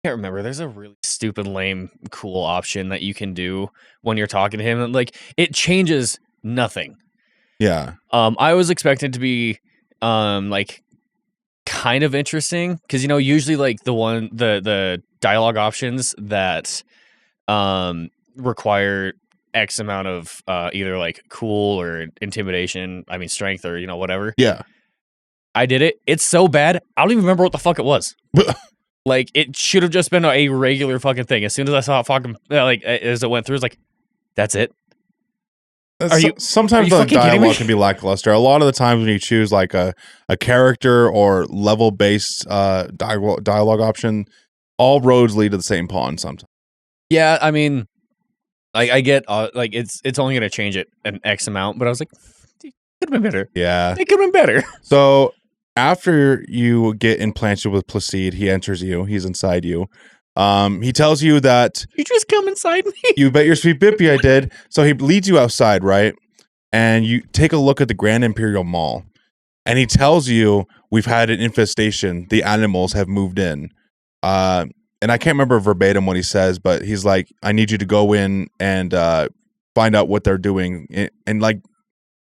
[SPEAKER 4] can't remember. There's a really stupid, lame, cool option that you can do when you're talking to him, and like it changes nothing.
[SPEAKER 3] Yeah.
[SPEAKER 4] I was expecting it to be like kind of interesting, because usually like the dialogue options that require X amount of either like cool or intimidation, strength, or whatever.
[SPEAKER 3] Yeah.
[SPEAKER 4] I did it. It's so bad, I don't even remember what the fuck it was. Like, it should have just been a regular fucking thing. As soon as I saw it fucking as it went through, it's like, that's it.
[SPEAKER 3] Sometimes the dialogue can be lackluster. A lot of the times when you choose like a character or level based dialogue option, all roads lead to the same pond sometimes.
[SPEAKER 4] Yeah, I get like it's only gonna change it an X amount, but I was like, it could have been better.
[SPEAKER 3] Yeah,
[SPEAKER 4] it could have been better.
[SPEAKER 3] So after you get implanted with Placide, he enters you. He's inside you. He tells you that
[SPEAKER 4] you just come inside me.
[SPEAKER 3] You bet your sweet Bippy I did. So he leads you outside, right? And you take a look at the Grand Imperial Mall. And he tells you, we've had an infestation. The animals have moved in. And I can't remember verbatim what he says, but he's like, I need you to go in and find out what they're doing and like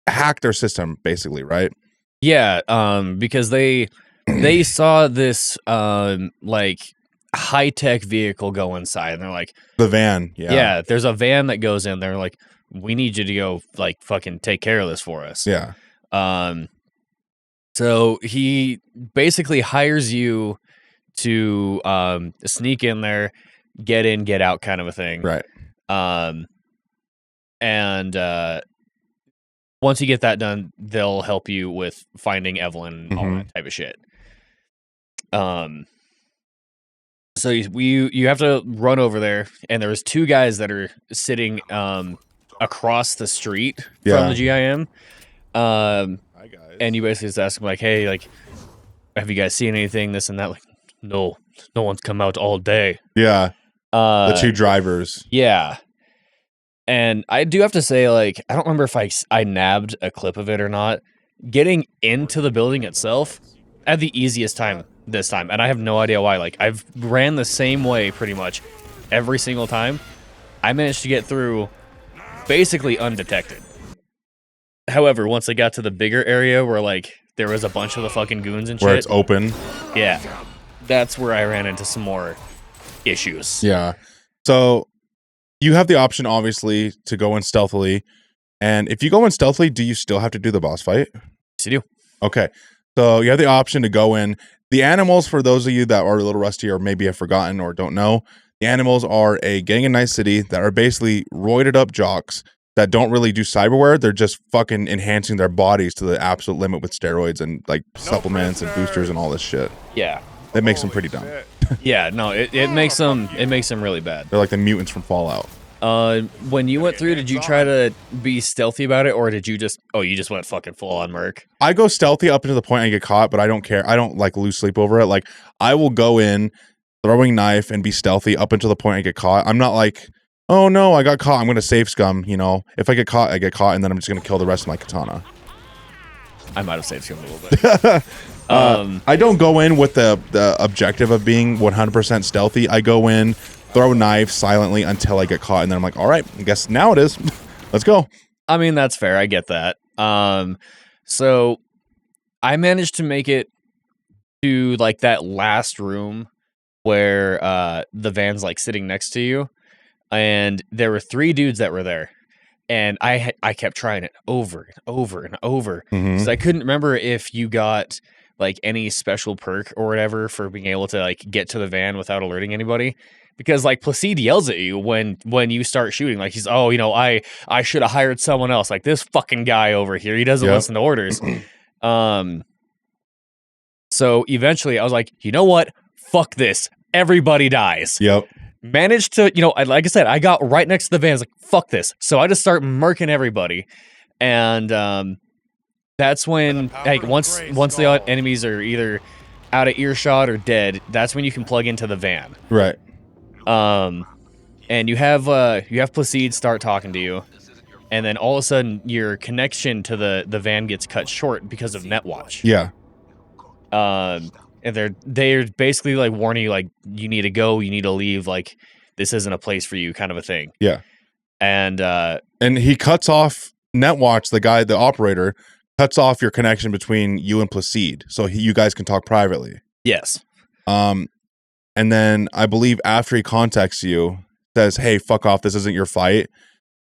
[SPEAKER 3] hack their system, basically, right?
[SPEAKER 4] Yeah, because they saw this like high-tech vehicle go inside, and they're like,
[SPEAKER 3] the van.
[SPEAKER 4] Yeah, there's a van that goes in. They're like, we need you to go like fucking take care of this for us.
[SPEAKER 3] Yeah.
[SPEAKER 4] So he basically hires you to sneak in there, get in, get out kind of a thing.
[SPEAKER 3] Right.
[SPEAKER 4] And once you get that done, they'll help you with finding Evelynn and all that type of shit. So you have to run over there, and there's two guys that are sitting across the street from the GIM.
[SPEAKER 3] Hi guys.
[SPEAKER 4] And you basically just ask them like, "Hey, like, have you guys seen anything? This and that?" Like, no one's come out all day.
[SPEAKER 3] Yeah. The two drivers.
[SPEAKER 4] Yeah. And I do have to say, like, I don't remember if I nabbed a clip of it or not. Getting into the building itself, I had the easiest time this time, and I have no idea why. Like, I've ran the same way pretty much every single time. I managed to get through basically undetected. However, once I got to the bigger area where, like, there was a bunch of the fucking goons and shit.
[SPEAKER 3] Where it's open.
[SPEAKER 4] Yeah. That's where I ran into some more issues.
[SPEAKER 3] Yeah. So you have the option, obviously, to go in stealthily. And if you go in stealthily, do you still have to do the boss fight?
[SPEAKER 4] Yes, you do.
[SPEAKER 3] Okay. So you have the option to go in. The animals, for those of you that are a little rusty or maybe have forgotten or don't know, the animals are a gang in Night City that are basically roided up jocks that don't really do cyberware. They're just fucking enhancing their bodies to the absolute limit with steroids and like supplements and boosters and all this shit.
[SPEAKER 4] Yeah.
[SPEAKER 3] That makes them pretty dumb.
[SPEAKER 4] Yeah, no, it makes them really bad.
[SPEAKER 3] They're like the mutants from Fallout.
[SPEAKER 4] When you went through, did you try to be stealthy about it, or did you just went fucking full on merc?
[SPEAKER 3] I go stealthy up until the point I get caught, but I don't care. I don't like lose sleep over it. Like, I will go in throwing knife and be stealthy up until the point I get caught. I'm not like, oh no, I got caught, I'm gonna save scum, you know. If I get caught, I get caught, and then I'm just gonna kill the rest of my katana.
[SPEAKER 4] I might have saved him a little bit.
[SPEAKER 3] I don't go in with the objective of being 100% stealthy. I go in, throw knives silently until I get caught, and then I'm like, all right, I guess now it is. Let's go.
[SPEAKER 4] I mean, that's fair. I get that. So I managed to make it to like that last room where the van's like sitting next to you, and there were 3 dudes that were there, and I kept trying it over and over and over because I couldn't remember if you got like any special perk or whatever for being able to like get to the van without alerting anybody. Because like Placide yells at you when you start shooting, like he's, oh, you know, I should have hired someone else, like this fucking guy over here, he doesn't listen to orders. So eventually I was like, you know what, fuck this, everybody dies.
[SPEAKER 3] Yep.
[SPEAKER 4] Managed to, you know, like I said, I got right next to the van. I was like, fuck this. So I just start murking everybody, and that's when like once the enemies are either out of earshot or dead, that's when you can plug into the van.
[SPEAKER 3] Right.
[SPEAKER 4] And you have Placide start talking to you, and then all of a sudden your connection to the van gets cut short because of Netwatch.
[SPEAKER 3] Yeah.
[SPEAKER 4] And they're basically like warning you, like, you need to go, you need to leave, like this isn't a place for you, kind of a thing.
[SPEAKER 3] Yeah.
[SPEAKER 4] And
[SPEAKER 3] he cuts off Netwatch, the operator, cuts off your connection between you and Placide, so you guys can talk privately.
[SPEAKER 4] yes.
[SPEAKER 3] And then I believe after he contacts you, says, hey, fuck off, this isn't your fight.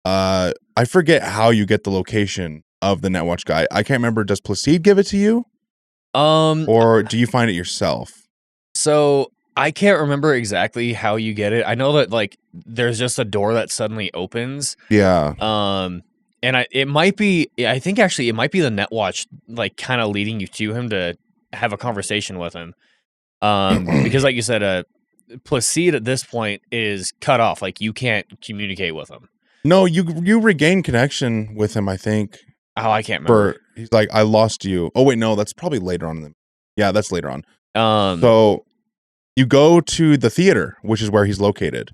[SPEAKER 3] I forget how you get the location of the Netwatch guy. I can't remember. Does Placide give it to you? Or do you find it yourself?
[SPEAKER 4] So I can't remember exactly how you get it. I know that like there's just a door that suddenly opens.
[SPEAKER 3] Yeah.
[SPEAKER 4] And it might be, I think actually it might be the Netwatch like kind of leading you to him to have a conversation with him. Because like you said, Placide at this point is cut off. Like you can't communicate with him.
[SPEAKER 3] No, you regain connection with him, I think.
[SPEAKER 4] Oh, I can't remember.
[SPEAKER 3] He's like, I lost you. Oh wait, no, that's probably later on. Yeah, that's later on.
[SPEAKER 4] So
[SPEAKER 3] you go to the theater, which is where he's located.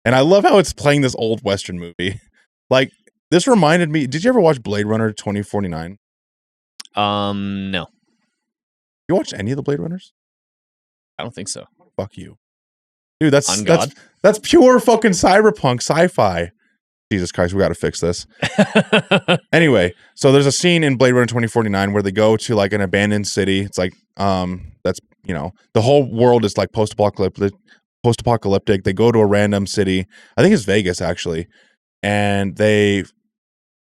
[SPEAKER 3] And I love how it's playing this old Western movie. Like, this reminded me, did you ever watch Blade Runner 2049?
[SPEAKER 4] No.
[SPEAKER 3] You watched any of the Blade Runners?
[SPEAKER 4] I don't think so.
[SPEAKER 3] Fuck you. Dude, that's pure fucking cyberpunk sci-fi. Jesus Christ, we got to fix this. Anyway, so there's a scene in Blade Runner 2049 where they go to like an abandoned city. It's like, that's, you know, the whole world is like post-apocalyptic. They go to a random city. I think it's Vegas, actually. And they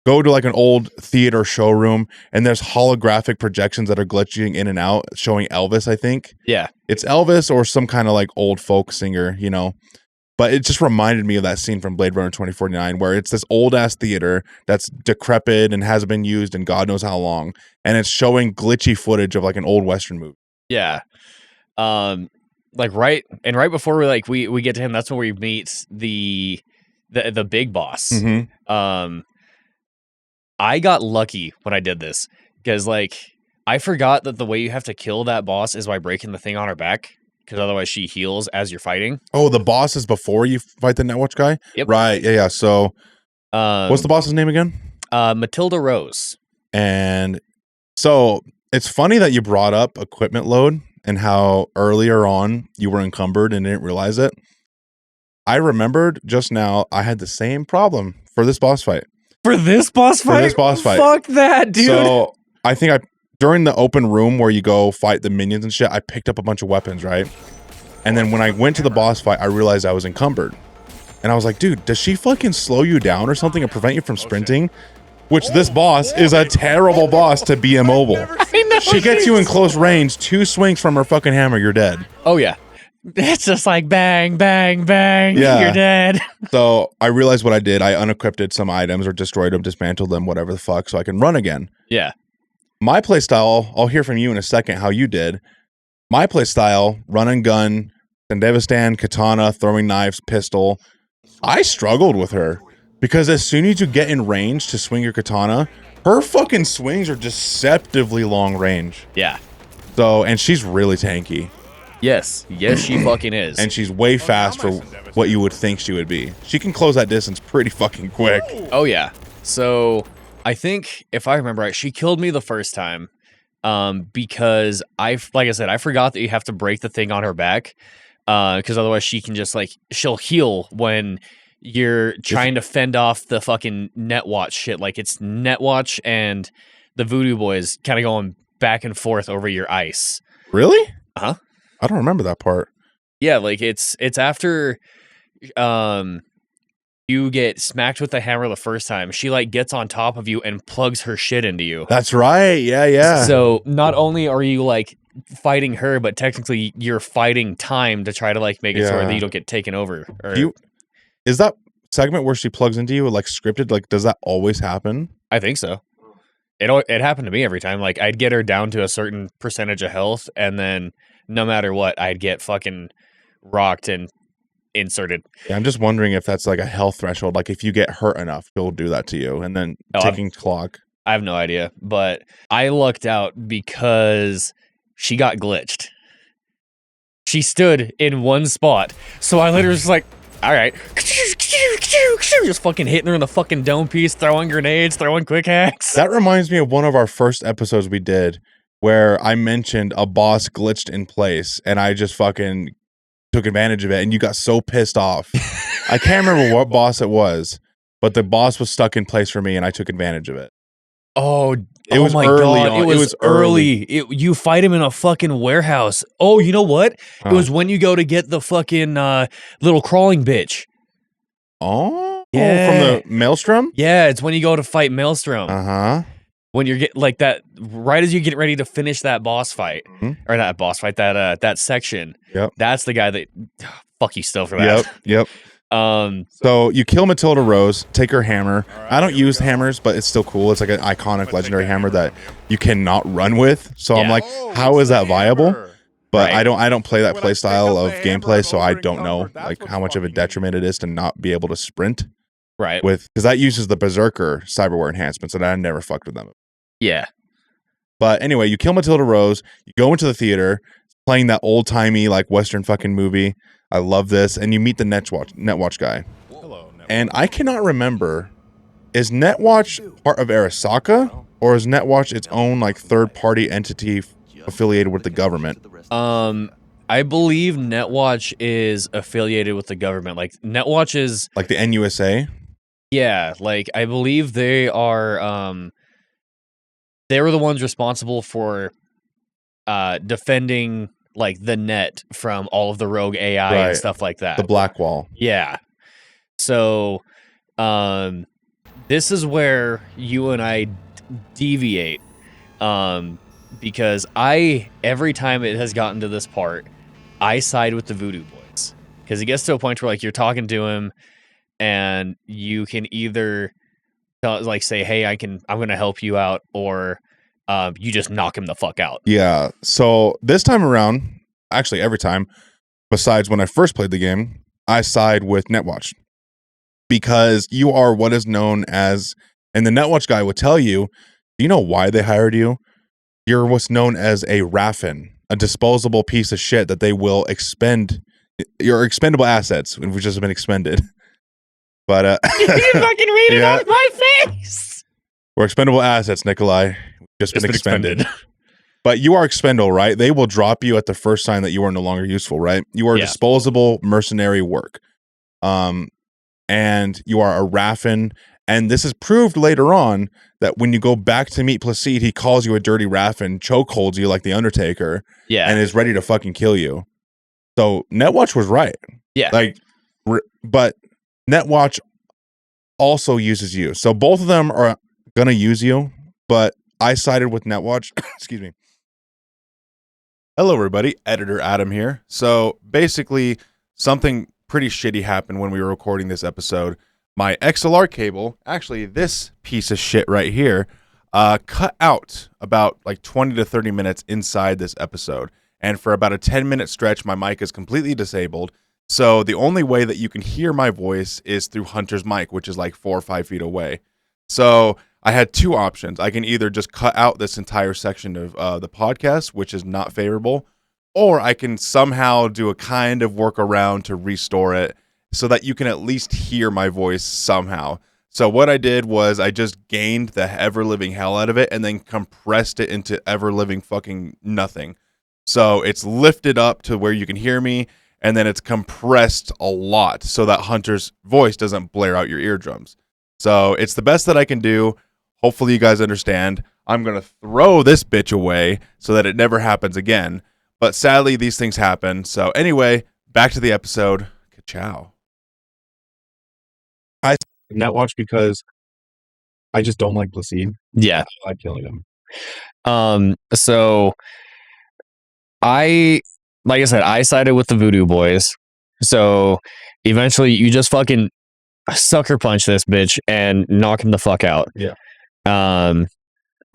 [SPEAKER 3] go to like an old theater showroom, and there's holographic projections that are glitching in and out, showing Elvis, I think.
[SPEAKER 4] Yeah.
[SPEAKER 3] It's Elvis or some kind of like old folk singer, you know. But it just reminded me of that scene from Blade Runner 2049 where it's this old-ass theater that's decrepit and hasn't been used in God knows how long. And it's showing glitchy footage of like an old Western movie.
[SPEAKER 4] Yeah. Like right before we get to him, that's when we meet the big boss.
[SPEAKER 3] Mm-hmm.
[SPEAKER 4] I got lucky when I did this because like I forgot that the way you have to kill that boss is by breaking the thing on her back, because otherwise she heals as you're fighting.
[SPEAKER 3] Oh, the boss is before you fight the Netwatch guy?
[SPEAKER 4] Yep.
[SPEAKER 3] Right. Yeah. So what's the boss's name again?
[SPEAKER 4] Matilda Rose.
[SPEAKER 3] And so it's funny that you brought up equipment load and how earlier on you were encumbered and didn't realize it. I remembered just now I had the same problem for this boss fight.
[SPEAKER 4] For this boss fight? Fuck that, dude.
[SPEAKER 3] So I think during the open room where you go fight the minions and shit, I picked up a bunch of weapons, right? And then when I went to the boss fight, I realized I was encumbered. And I was like, dude, does she fucking slow you down or something and prevent you from sprinting? Which this boss is a terrible boss to be immobile.
[SPEAKER 4] I know.
[SPEAKER 3] She gets you in close range, 2 swings from her fucking hammer, you're dead.
[SPEAKER 4] Oh, yeah. It's just like bang, bang, bang.
[SPEAKER 3] Yeah.
[SPEAKER 4] You're dead.
[SPEAKER 3] So I realized what I did. I unequipped some items or destroyed them, dismantled them, whatever the fuck, so I can run again.
[SPEAKER 4] Yeah.
[SPEAKER 3] My playstyle, I'll hear from you in a second how you did. My playstyle, run and gun, Sendevistan, katana, throwing knives, pistol. I struggled with her because as soon as you get in range to swing your katana, her fucking swings are deceptively long range.
[SPEAKER 4] Yeah.
[SPEAKER 3] So, and she's really tanky.
[SPEAKER 4] Yes, she fucking is.
[SPEAKER 3] And she's way fast for what you would think she would be. She can close that distance pretty fucking quick.
[SPEAKER 4] Oh, yeah. So I think if I remember right, she killed me the first time. Because like I said, I forgot that you have to break the thing on her back. Because otherwise she can just she'll heal when you're trying to fend off the fucking Netwatch shit. Like it's Netwatch and the Voodoo boys kind of going back and forth over your ice.
[SPEAKER 3] Really?
[SPEAKER 4] Huh?
[SPEAKER 3] I don't remember that part.
[SPEAKER 4] Yeah, like it's after you get smacked with the hammer the first time. She gets on top of you and plugs her shit into you.
[SPEAKER 3] That's right. Yeah.
[SPEAKER 4] So not only are you fighting her, but technically you're fighting time to try to make it so that you don't get taken over.
[SPEAKER 3] Is that segment where she plugs into you scripted? Does that always happen?
[SPEAKER 4] I think so. It happened to me every time. I'd get her down to a certain percentage of health, and then no matter what, I'd get fucking rocked and inserted.
[SPEAKER 3] Yeah, I'm just wondering if that's a health threshold. If you get hurt enough, she'll do that to you, and then ticking clock.
[SPEAKER 4] I have no idea, but I lucked out because she got glitched. She stood in one spot, so I literally was all right, just fucking hitting her in the fucking dome piece, throwing grenades, throwing quick hacks.
[SPEAKER 3] That reminds me of one of our first episodes we did where I mentioned a boss glitched in place, and I just fucking took advantage of it, and you got so pissed off. I can't remember what boss it was, but the boss was stuck in place for me, and I took advantage of it.
[SPEAKER 4] Oh,
[SPEAKER 3] it was
[SPEAKER 4] my
[SPEAKER 3] early
[SPEAKER 4] God.
[SPEAKER 3] on.
[SPEAKER 4] It was early. You fight him in a fucking warehouse. Oh, you know what? It was when you go to get the fucking little crawling bitch.
[SPEAKER 3] Oh,
[SPEAKER 4] yeah.
[SPEAKER 3] From the Maelstrom?
[SPEAKER 4] Yeah, it's when you go to fight Maelstrom.
[SPEAKER 3] Uh-huh.
[SPEAKER 4] When you're getting that, right as you get ready to finish that boss fight, or not boss fight, that section.
[SPEAKER 3] Yep.
[SPEAKER 4] That's the guy that, fuck you still for that.
[SPEAKER 3] Yep. So you kill Matilda Rose, take her hammer. I don't use hammers, but it's still cool. It's an iconic legendary hammer that you cannot run with. So I'm how is that viable? But right. I don't play that play style of gameplay, so I don't know how much of a detriment it is to not be able to sprint.
[SPEAKER 4] Right.
[SPEAKER 3] Because that uses the Berserker cyberware enhancements, and I never fucked with them.
[SPEAKER 4] Yeah.
[SPEAKER 3] But anyway, you kill Matilda Rose, you go into the theater, playing that old-timey Western fucking movie. I love this. And you meet the Netwatch guy. Hello, Netwatch. And I cannot remember, is Netwatch part of Arasaka, or is Netwatch its own third-party entity affiliated with the government?
[SPEAKER 4] I believe Netwatch is affiliated with the government. Netwatch is
[SPEAKER 3] the NUSA?
[SPEAKER 4] Yeah, I believe they are they were the ones responsible for defending the net from all of the rogue AI and stuff like that.
[SPEAKER 3] The Black Wall.
[SPEAKER 4] Yeah. So this is where you and I deviate. Because every time it has gotten to this part, I side with the Voodoo boys. Because it gets to a point where you're talking to him and you can either say, hey, I'm going to help you out, or you just knock him the fuck out.
[SPEAKER 3] Yeah. So this time around, actually every time, besides when I first played the game, I side with Netwatch. Because you are what is known as, and the Netwatch guy would tell you, do you know why they hired you? You're what's known as a Raffin, a disposable piece of shit that they will expend. Your expendable assets, which has been expended. But
[SPEAKER 4] you fucking read it off my face.
[SPEAKER 3] We're expendable assets, Nikolai. Just been expended. But you are expendable, right? They will drop you at the first sign that you are no longer useful, right? You are disposable mercenary work. And you are a Raffin. And this is proved later on that when you go back to meet Placide, he calls you a dirty Raffin, chokeholds you like the Undertaker, and is ready to fucking kill you. So Netwatch was right.
[SPEAKER 4] Yeah.
[SPEAKER 3] But Netwatch also uses you. So both of them are going to use you, but I sided with Netwatch. Excuse me.
[SPEAKER 1] Hello, everybody. Editor Adam here. So basically, something pretty shitty happened when we were recording this episode. My XLR cable, actually this piece of shit right here, cut out about 20 to 30 minutes inside this episode. And for about a 10-minute stretch, my mic is completely disabled. So the only way that you can hear my voice is through Hunter's mic, which is 4 or 5 feet away. So I had two options. I can either just cut out this entire section of the podcast, which is not favorable, or I can somehow do a kind of workaround to restore it so that you can at least hear my voice somehow. So what I did was I just gained the ever living hell out of it and then compressed it into ever living fucking nothing. So it's lifted up to where you can hear me, and then it's compressed a lot so that Hunter's voice doesn't blare out your eardrums. So it's the best that I can do. Hopefully you guys understand. I'm going to throw this bitch away so that it never happens again. But sadly, these things happen. So anyway, back to the episode. Ka-chow.
[SPEAKER 3] Netwatch because I just don't like Placide.
[SPEAKER 4] Yeah.
[SPEAKER 3] I like killing him.
[SPEAKER 4] So like I said, I sided with the Voodoo boys. So eventually you just fucking sucker punch this bitch and knock him the fuck out.
[SPEAKER 3] Yeah.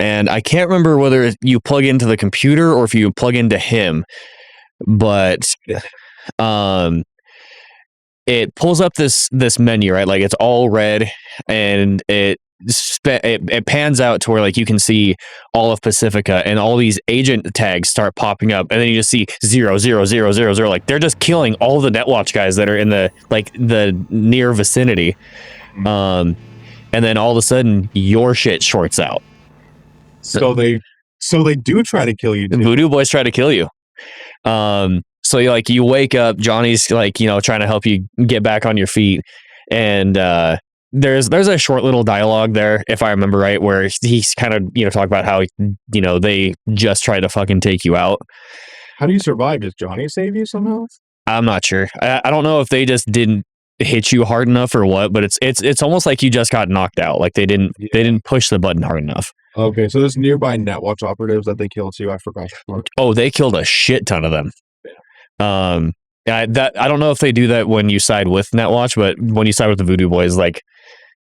[SPEAKER 4] And I can't remember whether you plug into the computer or if you plug into him, but it pulls up this menu, right? Like it's all red, and it pans out to where like you can see all of Pacifica, and all these agent tags start popping up, and then you just see 00000. Like they're just killing all the Netwatch guys that are in the near vicinity. And then all of a sudden your shit shorts out.
[SPEAKER 3] So they do try to kill you.
[SPEAKER 4] The Voodoo boys try to kill you. So you wake up, Johnny's trying to help you get back on your feet, and there's a short little dialogue there, if I remember right, where he's kind of talk about how they just tried to fucking take you out.
[SPEAKER 3] How do you survive? Does Johnny save you somehow?
[SPEAKER 4] I'm not sure. I don't know if they just didn't hit you hard enough or what, but it's almost like you just got knocked out. Like they didn't push the button hard enough.
[SPEAKER 3] Okay, so there's nearby Netwatch operatives that they killed too. I forgot.
[SPEAKER 4] Oh, they killed a shit ton of them. I don't know if they do that when you side with Netwatch, but when you side with the Voodoo boys, like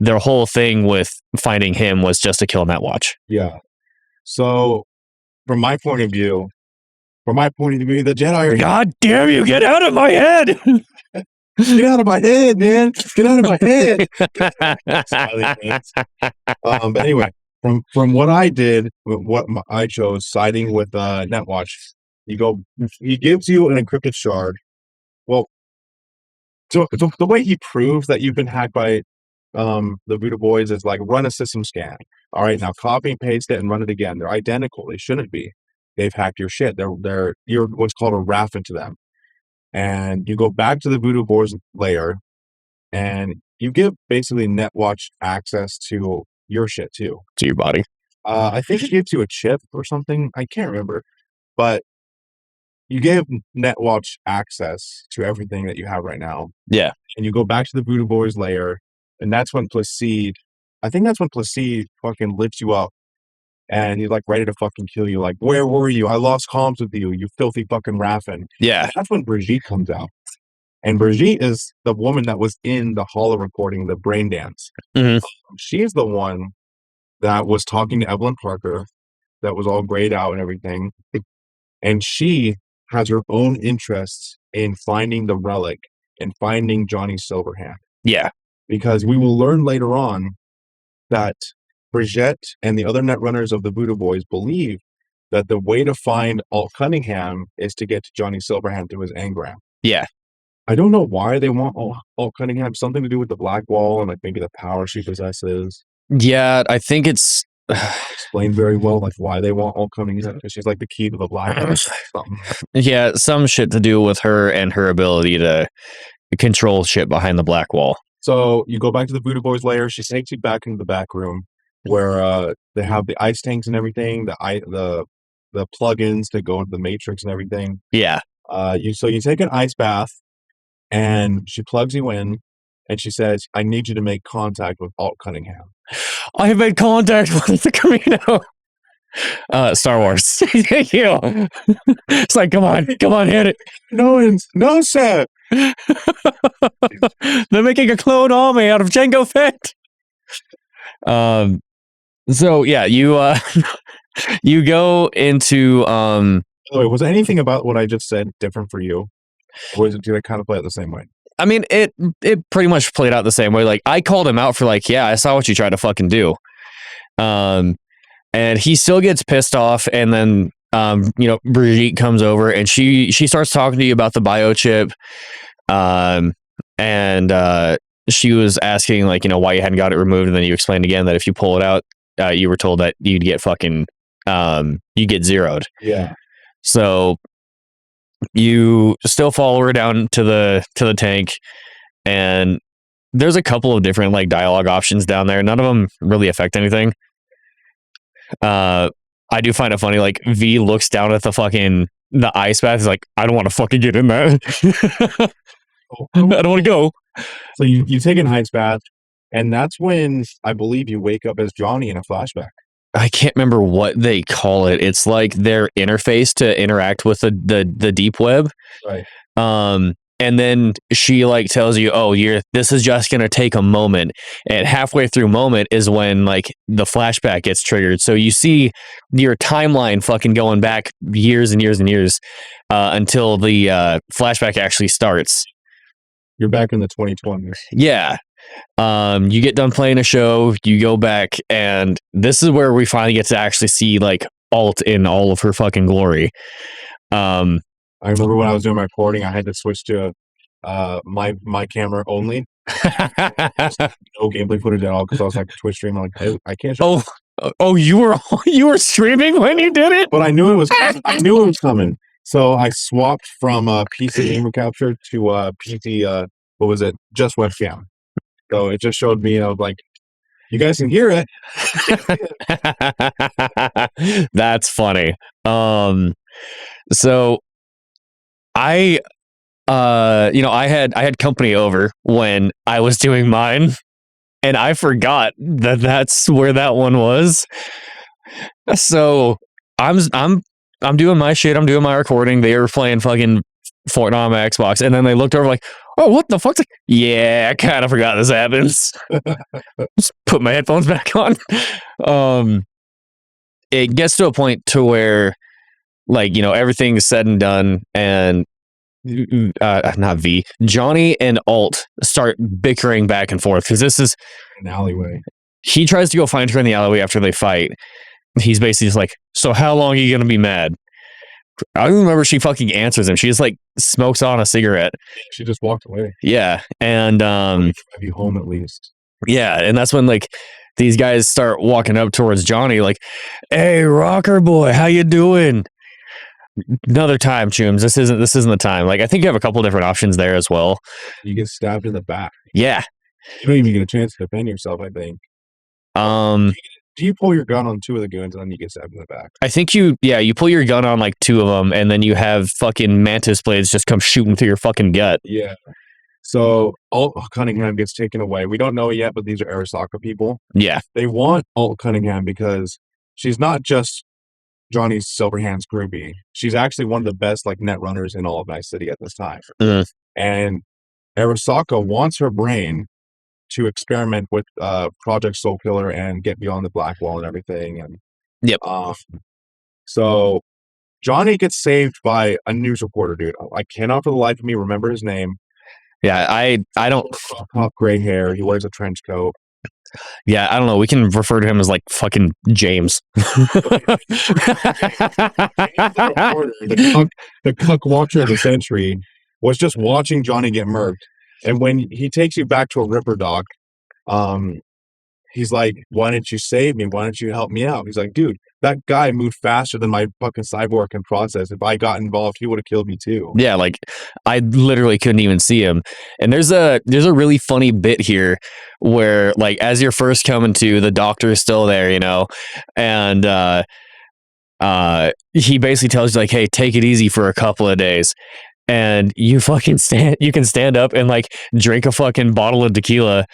[SPEAKER 4] their whole thing with finding him was just to kill Netwatch.
[SPEAKER 3] Yeah. So from my point of view, the Jedi are...
[SPEAKER 4] God damn you, get out of my head!
[SPEAKER 3] Get out of my head, man! Get out of my head! But anyway, from what I did, I chose siding with Netwatch. He gives you an encrypted shard. Well, so the way he proves that you've been hacked by the Voodoo boys is like run a system scan. All right, now copy and paste it and run it again. They're identical. They shouldn't be. They've hacked your shit. You're what's called a RAF into them. And you go back to the Voodoo boys layer, and you give basically Netwatch access to your shit too.
[SPEAKER 4] To your body.
[SPEAKER 3] I think it gives you a chip or something. I can't remember. But you give Netwatch access to everything that you have right now.
[SPEAKER 4] Yeah.
[SPEAKER 3] And you go back to the Voodoo boys layer, and that's when Placide fucking lifts you up, and he's like ready to fucking kill you. Like, where were you? I lost comms with you, you filthy fucking Raffin.
[SPEAKER 4] Yeah.
[SPEAKER 3] And that's when Brigitte comes out. And Brigitte is the woman that was in the holo recording, the brain dance.
[SPEAKER 4] Mm-hmm.
[SPEAKER 3] She's the one that was talking to Evelynn Parker, that was all grayed out and everything. And she has her own interests in finding the relic and finding Johnny Silverhand.
[SPEAKER 4] Yeah.
[SPEAKER 3] Because we will learn later on that Brigitte and the other netrunners of the Voodoo boys believe that the way to find Alt Cunningham is to get to Johnny Silverhand through his engram.
[SPEAKER 4] Yeah.
[SPEAKER 3] I don't know why they want Alt Cunningham. Something to do with the Black Wall and like maybe the power she possesses.
[SPEAKER 4] Yeah, I think it's
[SPEAKER 3] explained very well, like why they want Alt Cunningham, because she's like the key to the Black Wall.
[SPEAKER 4] Yeah, some shit to do with her and her ability to control shit behind the Black Wall.
[SPEAKER 3] So you go back to the Voodoo boys lair. She takes you back into the back room where they have the ice tanks and everything, the plugins to go into the Matrix and everything.
[SPEAKER 4] Yeah.
[SPEAKER 3] You take an ice bath, and she plugs you in, and she says, "I need you to make contact with Alt Cunningham."
[SPEAKER 4] I have made contact with the Camino. Star Wars. Thank you. It's like, come on, hit it.
[SPEAKER 3] No, sir.
[SPEAKER 4] They're making a clone army out of Jango Fett. So yeah, you go into
[SPEAKER 3] Wait, was anything about what I just said different for you? Or did it kind of play out the same way?
[SPEAKER 4] I mean, it pretty much played out the same way. Like, I called him out for like, yeah, I saw what you tried to fucking do. And he still gets pissed off, and then Brigitte comes over, and she starts talking to you about the biochip. And she was asking like, why you hadn't got it removed, and then you explained again that if you pull it out, you were told that you'd get fucking you get zeroed.
[SPEAKER 3] Yeah.
[SPEAKER 4] So you still follow her down to the tank, and there's a couple of different like dialogue options down there. None of them really affect anything. I do find it funny, like V looks down at the ice bath. He's like, I don't want to fucking get in that. I don't want to go.
[SPEAKER 3] So you take an ice bath, and that's when I believe you wake up as Johnny in a flashback.
[SPEAKER 4] I can't remember what they call it. It's like their interface to interact with the deep web.
[SPEAKER 3] Right.
[SPEAKER 4] And then she like tells you, oh, this is just going to take a moment. And halfway through moment is when like the flashback gets triggered. So you see your timeline fucking going back years and years and years until the flashback actually starts.
[SPEAKER 3] You're back in the 2020s.
[SPEAKER 4] Yeah. You get done playing a show, you go back, and this is where we finally get to actually see like Alt in all of her fucking glory.
[SPEAKER 3] I remember when I was doing my recording, I had to switch to my camera only. No gameplay footage at all because I was like Twitch stream. I'm like, I can't.
[SPEAKER 4] Oh, you were streaming when you did it,
[SPEAKER 3] but I knew it was coming. So I swapped from PC gamer capture to PC. What was it? Just webcam. So it just showed me. I was like, you guys can hear it.
[SPEAKER 4] That's funny. So I had company over when I was doing mine, and I forgot that's where that one was. So I'm doing my shit. I'm doing my recording. They were playing fucking Fortnite on my Xbox, and then they looked over like, oh, what the fuck? Yeah, I kind of forgot this happens. Just put my headphones back on. It gets to a point to where, like, everything's said and done, and not V, Johnny and Alt start bickering back and forth because this is
[SPEAKER 3] an alleyway.
[SPEAKER 4] He tries to go find her in the alleyway after they fight. He's basically just like, so how long are you gonna be mad? I don't remember she fucking answers him. She just like smokes on a cigarette.
[SPEAKER 3] She just walked away.
[SPEAKER 4] Yeah. And
[SPEAKER 3] drive you home at least.
[SPEAKER 4] Yeah, and that's when like these guys start walking up towards Johnny like, hey, rocker boy, how you doing? Another time, Chooms. This isn't the time. Like, I think you have a couple different options there as well.
[SPEAKER 3] You get stabbed in the back.
[SPEAKER 4] Yeah.
[SPEAKER 3] You don't even get a chance to defend yourself, I think. Do you pull your gun on two of the goons and then you get stabbed in the back?
[SPEAKER 4] I think you pull your gun on like two of them, and then you have fucking mantis blades just come shooting through your fucking gut.
[SPEAKER 3] Yeah. So Alt Cunningham gets taken away. We don't know it yet, but these are Arasakas people.
[SPEAKER 4] Yeah.
[SPEAKER 3] They want Alt Cunningham because she's not just Johnny Silverhand's groupie. She's actually one of the best like net runners in all of Night City at this time.
[SPEAKER 4] Mm.
[SPEAKER 3] And Arasaka wants her brain to experiment with Project Soul Killer and get beyond the black wall and everything. And
[SPEAKER 4] yep.
[SPEAKER 3] So Johnny gets saved by a news reporter, dude. I cannot for the life of me remember his name.
[SPEAKER 4] Yeah, I don't.
[SPEAKER 3] Pop gray hair. He wears a trench coat.
[SPEAKER 4] Yeah, I don't know. We can refer to him as like fucking James.
[SPEAKER 3] The cuck watcher of the century was just watching Johnny get murked. And when he takes you back to a Ripper dock, he's like, why didn't you save me? Why didn't you help me out? He's like, dude, that guy moved faster than my fucking cyborg can process. If I got involved, he would have killed me too.
[SPEAKER 4] Yeah, like I literally couldn't even see him. And there's a really funny bit here where like as you're first coming to, the doctor is still there, and he basically tells you like, hey, take it easy for a couple of days. And you can stand up and like drink a fucking bottle of tequila.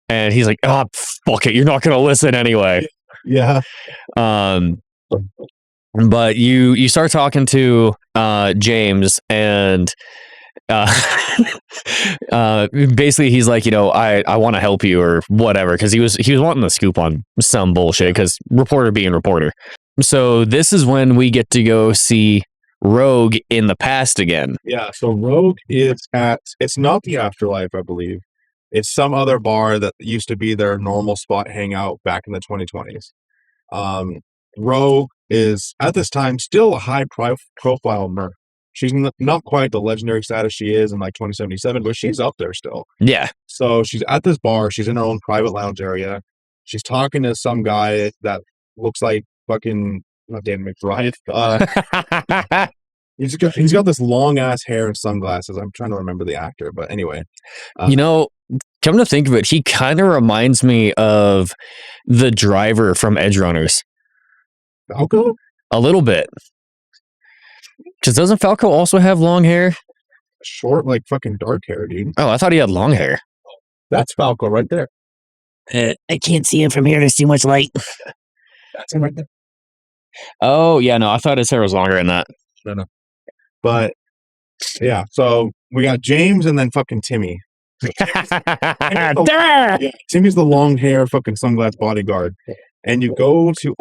[SPEAKER 4] And he's like, oh, fuck it. You're not going to listen anyway.
[SPEAKER 3] Yeah.
[SPEAKER 4] But you start talking to James, and basically he's like, I want to help you or whatever. Because he was wanting the scoop on some bullshit because reporter being reporter. So this is when we get to go see Rogue in the past again.
[SPEAKER 3] Yeah, so Rogue is it's not the Afterlife, I believe. It's some other bar that used to be their normal spot hangout back in the 2020s. Rogue is, at this time, still a high-profile merc. she's not quite the legendary status she is in like 2077, but she's up there still.
[SPEAKER 4] Yeah.
[SPEAKER 3] So she's at this bar. She's in her own private lounge area. She's talking to some guy that looks like fucking not Dan McBride. He's got this long ass hair and sunglasses. I'm trying to remember the actor, but anyway.
[SPEAKER 4] Come to think of it, he kind of reminds me of the driver from Edge Runners.
[SPEAKER 3] Falco?
[SPEAKER 4] A little bit. Because doesn't Falco also have long hair?
[SPEAKER 3] Short, like fucking dark hair, dude.
[SPEAKER 4] Oh, I thought he had long hair.
[SPEAKER 3] That's Falco right there.
[SPEAKER 6] I can't see him from here. There's too much light.
[SPEAKER 3] That's him right there.
[SPEAKER 4] Oh, yeah, no, I thought his hair was longer than that.
[SPEAKER 3] No. But yeah, so we got James and then fucking Timmy. Yeah, Timmy's the long hair fucking sunglass bodyguard. And you go to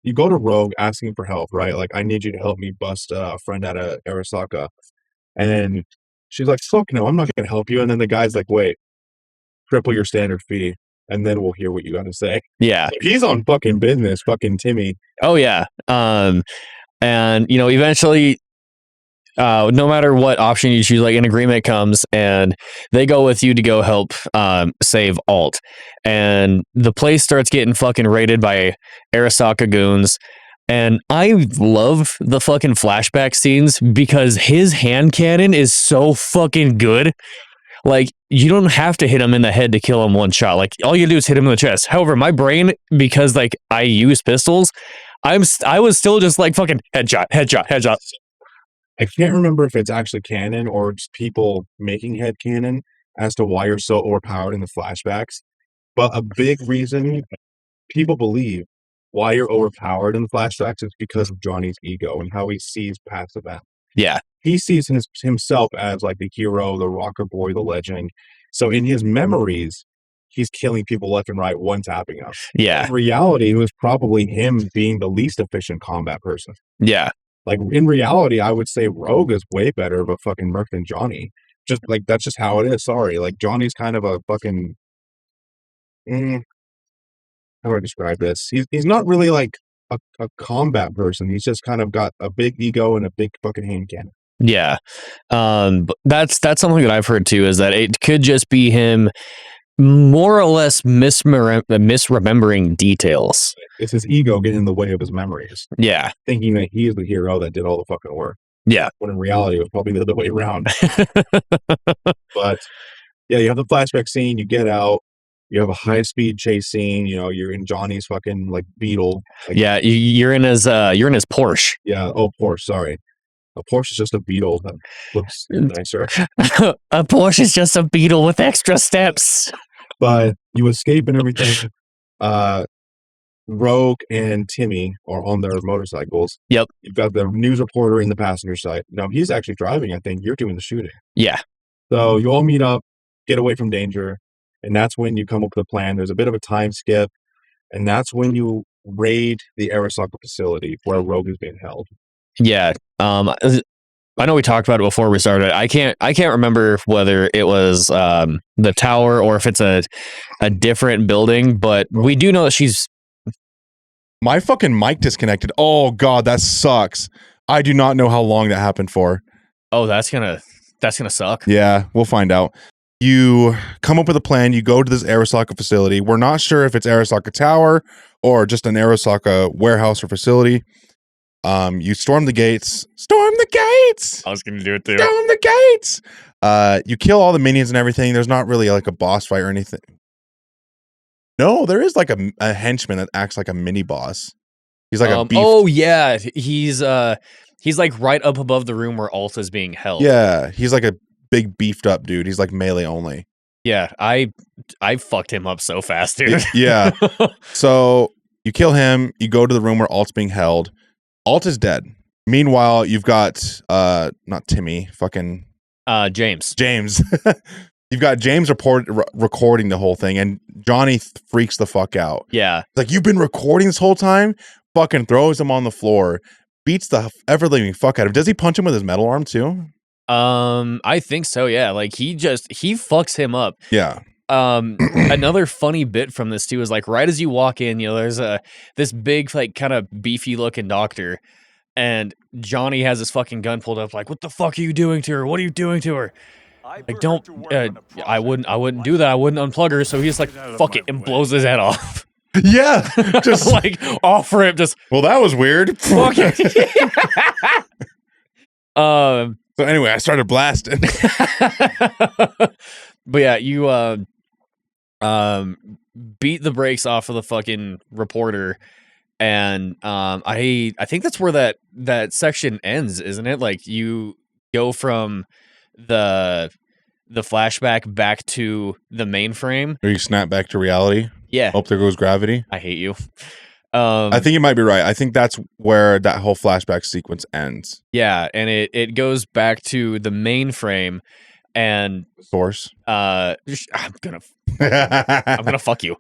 [SPEAKER 3] you go to Rogue asking for help, right? Like, I need you to help me bust a friend out of Arasaka. And then she's like, fuck no, I'm not gonna help you. And then the guy's like, wait, triple your standard fee, and then we'll hear what you gotta say.
[SPEAKER 4] Yeah.
[SPEAKER 3] So he's on fucking business, fucking Timmy.
[SPEAKER 4] Oh, yeah. And, eventually, no matter what option you choose, like an agreement comes and they go with you to go help save Alt. And the place starts getting fucking raided by Arasaka goons. And I love the fucking flashback scenes because his hand cannon is so fucking good. Like, you don't have to hit him in the head to kill him one shot. Like, all you do is hit him in the chest. However, my brain, because like I use pistols, I was still just like fucking headshot.
[SPEAKER 3] I can't remember if it's actually canon or just people making head canon as to why you're so overpowered in the flashbacks. But a big reason people believe why you're overpowered in the flashbacks is because of Johnny's ego and how he sees past the battle.
[SPEAKER 4] Yeah.
[SPEAKER 3] He sees himself as like the hero, the rocker boy, the legend. So in his memories, he's killing people left and right, one tapping them.
[SPEAKER 4] Yeah.
[SPEAKER 3] In reality, it was probably him being the least efficient combat person.
[SPEAKER 4] Yeah.
[SPEAKER 3] Like, in reality, I would say Rogue is way better of a fucking merc than Johnny. Just like, that's just how it is. Sorry. Like, Johnny's kind of a fucking how do I describe this? He's not really like a combat person. He's just kind of got a big ego and a big fucking hand cannon.
[SPEAKER 4] Yeah. But that's something that I've heard too, is that it could just be him more or less misremembering details.
[SPEAKER 3] It's his ego getting in the way of his memories.
[SPEAKER 4] Yeah.
[SPEAKER 3] Thinking that he is the hero that did all the fucking work.
[SPEAKER 4] Yeah.
[SPEAKER 3] When in reality, it was probably the other way around. But yeah, you have the flashback scene, you get out, you have a high-speed chase scene, you know, you're in Johnny's fucking like Beetle. Like,
[SPEAKER 4] yeah, you're in his Porsche.
[SPEAKER 3] Yeah, Porsche, sorry. A Porsche is just a Beetle that looks nicer.
[SPEAKER 6] A Porsche is just a Beetle with extra steps.
[SPEAKER 3] But you escape and everything. Rogue and Timmy are on their motorcycles.
[SPEAKER 4] Yep.
[SPEAKER 3] You've got the news reporter in the passenger side. No, he's actually driving, I think. You're doing the shooting.
[SPEAKER 4] Yeah.
[SPEAKER 3] So you all meet up, get away from danger, and that's when you come up with a plan. There's a bit of a time skip, and that's when you raid the Arasaka facility where Rogue is being held.
[SPEAKER 4] Yeah. I know we talked about it before we started. I can't remember whether it was the tower or if it's a different building, but we do know that she's.
[SPEAKER 1] My fucking mic disconnected. Oh god, that sucks. I do not know how long that happened for.
[SPEAKER 4] Oh, that's gonna suck.
[SPEAKER 1] Yeah, we'll find out. You come up with a plan. You go to this Arasaka facility. We're not sure if it's Arasaka Tower or just an Arasaka warehouse or facility. You storm the gates. Storm the gates!
[SPEAKER 4] I was gonna do it too.
[SPEAKER 1] Storm the gates! You kill all the minions and everything. There's not really like a boss fight or anything. No, there is like a henchman that acts like a mini boss. He's like a beef.
[SPEAKER 4] Oh yeah, he's like right up above the room where Alt is being held.
[SPEAKER 1] Yeah, he's like a big beefed up dude. He's like melee only.
[SPEAKER 4] Yeah, I fucked him up so fast, dude.
[SPEAKER 1] Yeah. So you kill him. You go to the room where Alt's being held. Alt is dead. Meanwhile, you've got not Timmy, fucking
[SPEAKER 4] James.
[SPEAKER 1] You've got James recording the whole thing, and Johnny freaks the fuck out.
[SPEAKER 4] Yeah.
[SPEAKER 1] Like, you've been recording this whole time? Fucking throws him on the floor, beats the ever-living fuck out of him. Does he punch him with his metal arm too?
[SPEAKER 4] I think so, yeah. Like, he fucks him up.
[SPEAKER 1] Yeah.
[SPEAKER 4] Another funny bit from this too is like right as you walk in, you know, there's this big, like, kind of beefy looking doctor. And Johnny has his fucking gun pulled up, like, what the fuck are you doing to her? What are you doing to her? Like, don't, I wouldn't do that. I wouldn't unplug her. So he's like, fuck it, and blows his head off.
[SPEAKER 3] Yeah, just
[SPEAKER 4] like, off rip, just,
[SPEAKER 3] well, that was weird.
[SPEAKER 4] fuck it.
[SPEAKER 3] So anyway, I started blasting.
[SPEAKER 4] But yeah, you beat the brakes off of the fucking reporter, and I think that's where that section ends, isn't it? Like, you go from the flashback back to the mainframe.
[SPEAKER 3] Or you snap back to reality.
[SPEAKER 4] Yeah.
[SPEAKER 3] Oh, there goes gravity.
[SPEAKER 4] I hate you.
[SPEAKER 3] I think you might be right. I think that's where that whole flashback sequence ends.
[SPEAKER 4] Yeah, and it goes back to the mainframe, and
[SPEAKER 3] Source.
[SPEAKER 4] I'm gonna fuck you.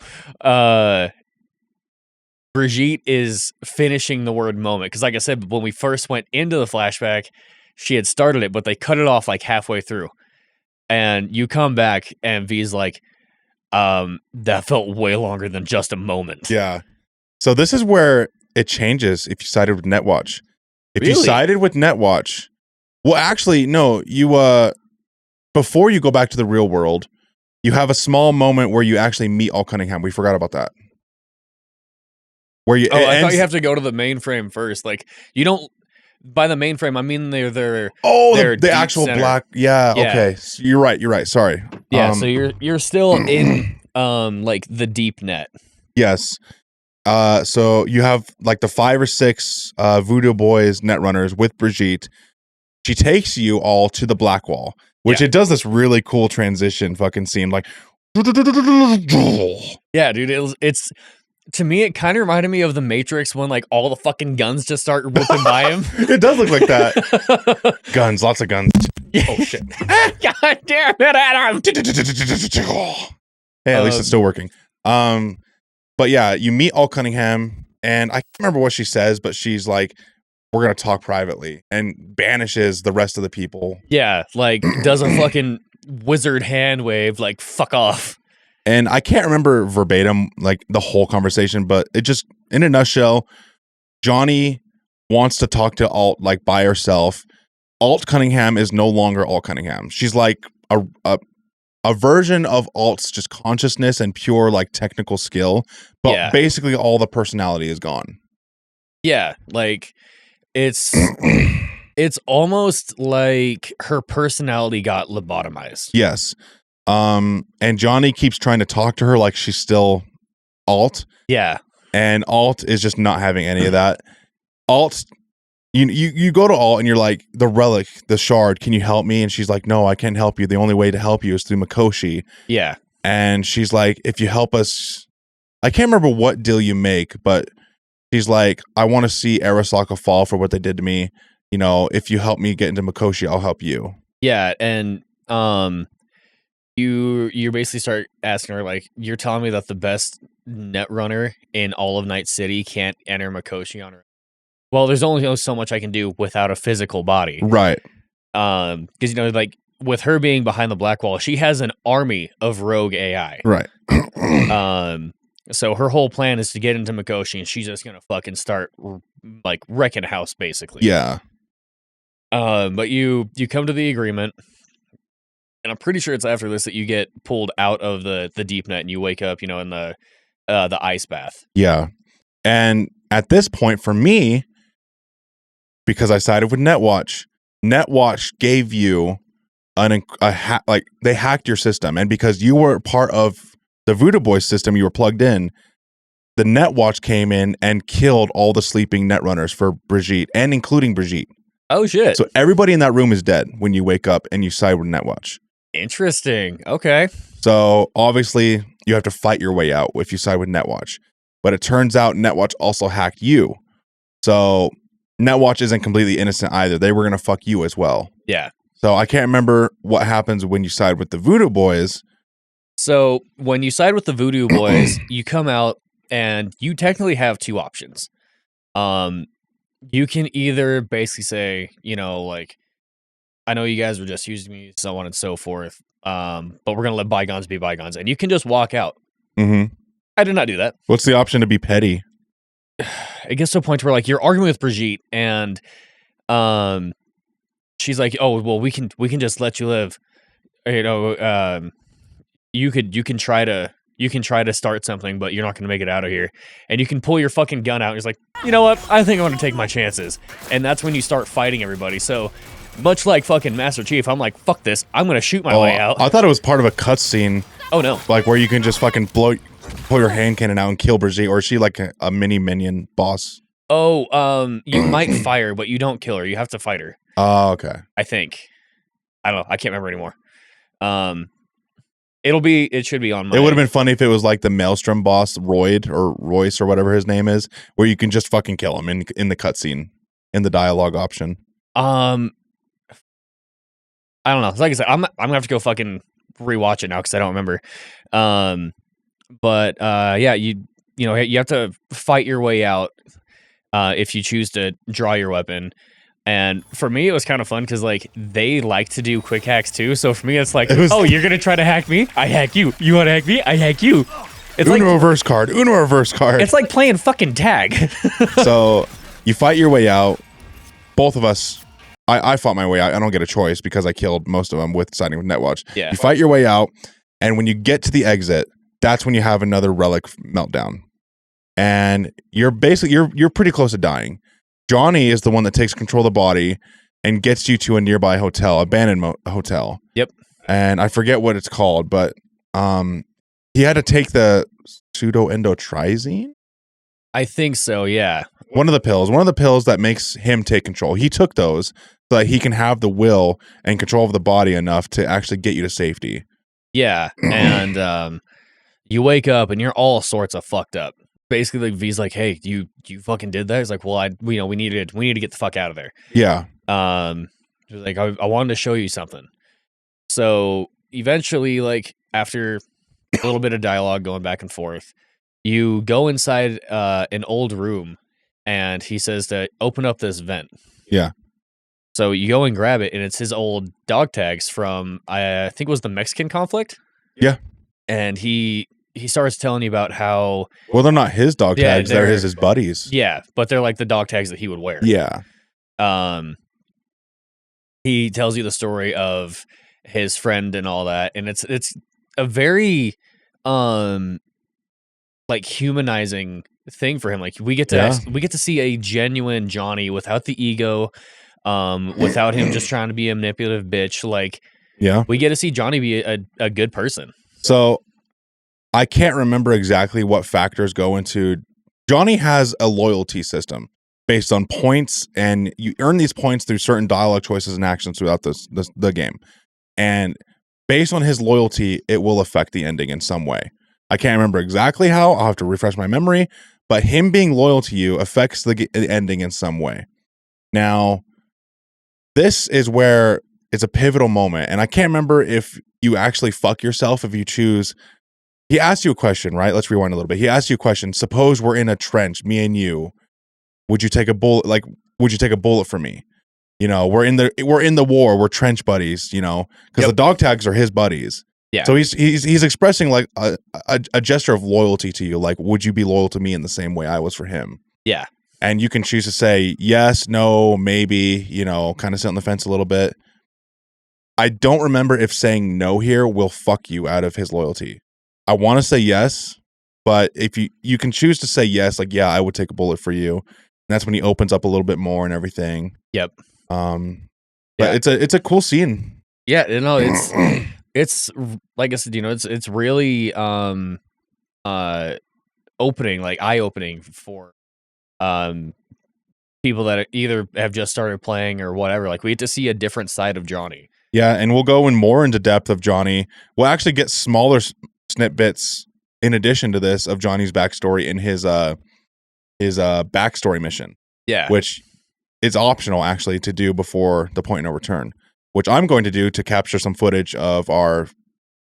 [SPEAKER 4] Brigitte is finishing the word moment, because like I said, when we first went into the flashback, she had started it, but they cut it off like halfway through. And you come back, and V's like, that felt way longer than just a moment.
[SPEAKER 3] Yeah. So this is where it changes if you sided with Netwatch. If you
[SPEAKER 4] Really?
[SPEAKER 3] sided with Netwatch, well, actually, no, you before you go back to the real world, you have a small moment where you actually meet Alt Cunningham. We forgot about that. Where you?
[SPEAKER 4] I thought you have to go to the mainframe first. Like, you don't. By the mainframe, I mean they're
[SPEAKER 3] the
[SPEAKER 4] deep
[SPEAKER 3] actual
[SPEAKER 4] center.
[SPEAKER 3] black. Yeah.
[SPEAKER 4] Yeah.
[SPEAKER 3] Okay. So you're right. Sorry.
[SPEAKER 4] Yeah. So you're still in like the deep net.
[SPEAKER 3] Yes. So you have like the 5 or 6 Voodoo boys netrunners with Brigitte. She takes you all to the black wall, which it does this really cool transition fucking scene, like
[SPEAKER 4] Yeah, dude. It's to me, it kind of reminded me of the Matrix when like all the fucking guns just start whipping by him.
[SPEAKER 3] It does look like that. Guns, lots of guns. Oh shit.
[SPEAKER 4] God damn it, Adam.
[SPEAKER 3] Hey, at least it's still working. But yeah, you meet Alt Cunningham, and I can't remember what she says, but she's like, we're gonna talk privately, and banishes the rest of the people.
[SPEAKER 4] Yeah, like does a fucking wizard hand wave, like fuck off.
[SPEAKER 3] And I can't remember verbatim like the whole conversation, but it just, in a nutshell, Johnny wants to talk to Alt like by herself. Alt Cunningham is no longer Alt Cunningham. She's like a version of Alt's just consciousness and pure like technical skill, but basically all the personality is gone.
[SPEAKER 4] Yeah, like it's almost like her personality got lobotomized.
[SPEAKER 3] Yes. And Johnny keeps trying to talk to her like she's still Alt.
[SPEAKER 4] Yeah.
[SPEAKER 3] And Alt is just not having any of that. Alt, you go to Alt and you're like, the relic, the shard, can you help me? And she's like, no, I can't help you. The only way to help you is through Mikoshi.
[SPEAKER 4] Yeah.
[SPEAKER 3] And she's like, if you help us, I can't remember what deal you make, but she's like, I want to see Arasaka fall for what they did to me. You know, if you help me get into Mikoshi, I'll help you.
[SPEAKER 4] Yeah, and you basically start asking her, like, you're telling me that the best netrunner in all of Night City can't enter Mikoshi on her. Well, there's only so much I can do without a physical body.
[SPEAKER 3] Right.
[SPEAKER 4] Because, you know, like, with her being behind the black wall, she has an army of rogue AI.
[SPEAKER 3] Right.
[SPEAKER 4] So her whole plan is to get into Mikoshi, and she's just gonna fucking start like wrecking house, basically.
[SPEAKER 3] Yeah.
[SPEAKER 4] But you come to the agreement, and I'm pretty sure it's after this that you get pulled out of the deep net, and you wake up, you know, in the ice bath.
[SPEAKER 3] Yeah. And at this point, for me, because I sided with Netwatch gave you like they hacked your system, and because you were part of the Voodoo Boys system, you were plugged in, the Netwatch came in and killed all the sleeping netrunners for Brigitte, and including Brigitte.
[SPEAKER 4] Oh shit.
[SPEAKER 3] So everybody in that room is dead when you wake up and you side with Netwatch.
[SPEAKER 4] Interesting. Okay.
[SPEAKER 3] So obviously you have to fight your way out if you side with Netwatch. But it turns out Netwatch also hacked you. So Netwatch isn't completely innocent either. They were going to fuck you as well.
[SPEAKER 4] Yeah.
[SPEAKER 3] So I can't remember what happens when you side with the Voodoo Boys.
[SPEAKER 4] So when you side with the Voodoo Boys, you come out and you technically have two options. You can either basically say, you know, like, I know you guys were just using me, so on and so forth, but we're going to let bygones be bygones. And you can just walk out.
[SPEAKER 3] Mm-hmm.
[SPEAKER 4] I did not do that.
[SPEAKER 3] What's the option to be petty?
[SPEAKER 4] it gets to a point where like you're arguing with Brigitte and she's like, oh well, we can just let you live, you know. You can try to start something, but you're not going to make it out of here. And you can pull your fucking gun out. And he's like, you know what? I think I'm going to take my chances. And that's when you start fighting everybody. So much like fucking Master Chief, I'm like, fuck this. I'm going to shoot my way out.
[SPEAKER 3] I thought it was part of a cutscene.
[SPEAKER 4] Oh no.
[SPEAKER 3] Like where you can just fucking pull your hand cannon out and kill Brigitte, or is she like a mini minion boss?
[SPEAKER 4] Oh, you might fire, but you don't kill her. You have to fight her.
[SPEAKER 3] Oh, okay.
[SPEAKER 4] I think. I don't know. I can't remember anymore. It should be on my...
[SPEAKER 3] It would have been funny if it was like the Maelstrom boss, Royd or Royce or whatever his name is, where you can just fucking kill him in the cutscene, in the dialogue option.
[SPEAKER 4] I don't know. Like I said, I'm gonna have to go fucking rewatch it now because I don't remember. But yeah, you know, you have to fight your way out if you choose to draw your weapon. And for me, it was kind of fun because like they like to do quick hacks too. So for me, it's like, oh, you're gonna try to hack me? I hack you. You want to hack me? I hack you. It's
[SPEAKER 3] Uno
[SPEAKER 4] like
[SPEAKER 3] reverse card. Uno reverse card.
[SPEAKER 4] it's like playing fucking tag.
[SPEAKER 3] So you fight your way out. Both of us. I fought my way out. I don't get a choice because I killed most of them with siding with Netwatch.
[SPEAKER 4] Yeah.
[SPEAKER 3] You fight your way out, and when you get to the exit, that's when you have another relic meltdown, and you're pretty close to dying. Johnny is the one that takes control of the body and gets you to a nearby hotel, abandoned hotel.
[SPEAKER 4] Yep.
[SPEAKER 3] And I forget what it's called, but he had to take the pseudoendotrizine.
[SPEAKER 4] I think so. Yeah.
[SPEAKER 3] One of the pills that makes him take control. He took those so that he can have the will and control of the body enough to actually get you to safety.
[SPEAKER 4] Yeah. And you wake up and you're all sorts of fucked up. Basically, like, V's like, "Hey, you fucking did that." He's like, "Well, we need to get the fuck out of there."
[SPEAKER 3] Yeah.
[SPEAKER 4] He was like, I wanted to show you something. So eventually, like after a little bit of dialogue going back and forth, you go inside an old room, and he says to open up this vent.
[SPEAKER 3] Yeah.
[SPEAKER 4] So you go and grab it, and it's his old dog tags from I think it was the Mexican conflict.
[SPEAKER 3] Yeah.
[SPEAKER 4] And he starts telling you about how...
[SPEAKER 3] Well, they're not his dog tags. They're his buddies.
[SPEAKER 4] Yeah, but they're like the dog tags that he would wear.
[SPEAKER 3] Yeah.
[SPEAKER 4] He tells you the story of his friend and all that, and it's a very like humanizing thing for him. Like we get to see a genuine Johnny without the ego, without him just trying to be a manipulative bitch. Like,
[SPEAKER 3] yeah,
[SPEAKER 4] we get to see Johnny be a good person.
[SPEAKER 3] So I can't remember exactly what factors go into. Johnny has a loyalty system based on points, and you earn these points through certain dialogue choices and actions throughout the game. And based on his loyalty, it will affect the ending in some way. I can't remember exactly how. I'll have to refresh my memory. But him being loyal to you affects the ending in some way. Now, this is where it's a pivotal moment. And I can't remember if you actually fuck yourself if you choose... He asked you a question, right? Let's rewind a little bit. He asked you a question. Suppose we're in a trench, me and you. Would you take a bullet? Like, would you take a bullet for me? You know, we're in the war. We're trench buddies. You know, because the dog tags are his buddies.
[SPEAKER 4] Yeah.
[SPEAKER 3] So he's expressing like a gesture of loyalty to you. Like, would you be loyal to me in the same way I was for him?
[SPEAKER 4] Yeah. And
[SPEAKER 3] you can choose to say yes, no, maybe. You know, kind of sit on the fence a little bit. I don't remember if saying no here will fuck you out of his loyalty. I want to say yes, but if you can choose to say yes, like, yeah, I would take a bullet for you. And that's when he opens up a little bit more and everything.
[SPEAKER 4] Yep.
[SPEAKER 3] But it's a cool scene.
[SPEAKER 4] Yeah, you know, it's like I said, you know, it's really opening, like eye-opening for people that either have just started playing or whatever. Like, we get to see a different side of Johnny.
[SPEAKER 3] Yeah, and we'll go in more into depth of Johnny. We'll actually get smaller snippets in addition to this of Johnny's backstory in his backstory mission.
[SPEAKER 4] Yeah,
[SPEAKER 3] which is optional actually to do before the point of no return, which I'm going to do to capture some footage of our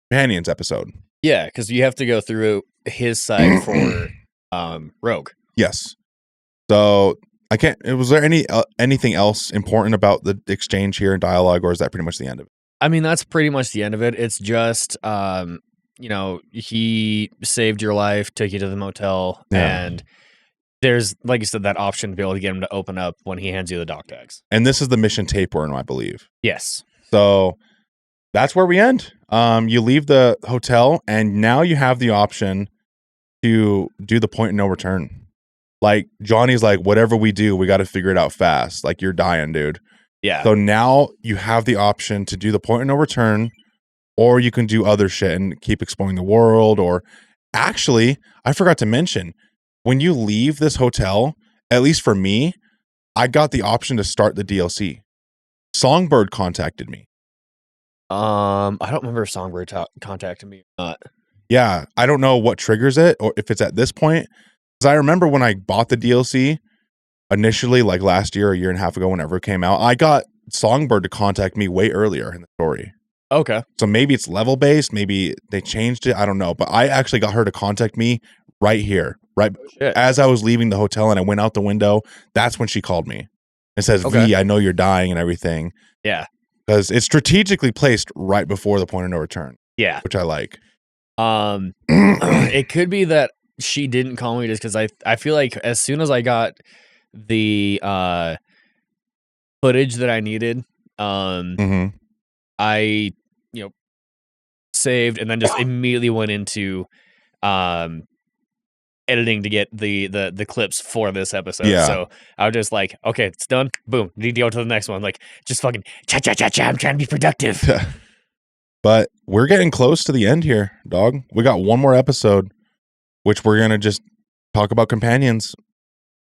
[SPEAKER 3] companions episode.
[SPEAKER 4] Yeah, because you have to go through his side for Rogue.
[SPEAKER 3] Yes. So I can't. Was there anything else important about the exchange here in dialogue, or is that pretty much the end of it?
[SPEAKER 4] I mean, that's pretty much the end of it. It's just you know, he saved your life, took you to the motel, and there's, like you said, that option to be able to get him to open up when he hands you the doc tags.
[SPEAKER 3] And this is the mission tapeworm, I believe.
[SPEAKER 4] Yes.
[SPEAKER 3] So that's where we end. You leave the hotel, and now you have the option to do the point of no return. Like, Johnny's like, whatever we do, we got to figure it out fast. Like, you're dying, dude.
[SPEAKER 4] Yeah.
[SPEAKER 3] So now you have the option to do the point of no return, or you can do other shit and keep exploring the world. Or actually, I forgot to mention, when you leave this hotel, at least for me, I got the option to start the DLC. Songbird contacted me.
[SPEAKER 4] I don't remember if Songbird contacted me or not.
[SPEAKER 3] Yeah, I don't know what triggers it, or if it's at this point. Because I remember when I bought the DLC initially, like last year, a year and a half ago, whenever it came out, I got Songbird to contact me way earlier in the story.
[SPEAKER 4] Okay.
[SPEAKER 3] So maybe it's level based, maybe they changed it, I don't know. But I actually got her to contact me right here, right as I was leaving the hotel, and I went out the window. That's when she called me and says,
[SPEAKER 4] Okay.
[SPEAKER 3] V, I know you're dying and everything.
[SPEAKER 4] Yeah.
[SPEAKER 3] Because it's strategically placed right before the point of no return,
[SPEAKER 4] Yeah.
[SPEAKER 3] which I like.
[SPEAKER 4] It could be that she didn't call me just because I feel like as soon as I got the footage that I needed,
[SPEAKER 3] Mm-hmm.
[SPEAKER 4] I saved and then just immediately went into editing to get the clips for this episode.
[SPEAKER 3] Yeah.
[SPEAKER 4] So I was just like, okay, it's done. Boom. Need to go to the next one. Like, just fucking cha. I'm trying to be productive.
[SPEAKER 3] But we're getting close to the end here, dog. We got one more episode, which we're going to just talk about companions.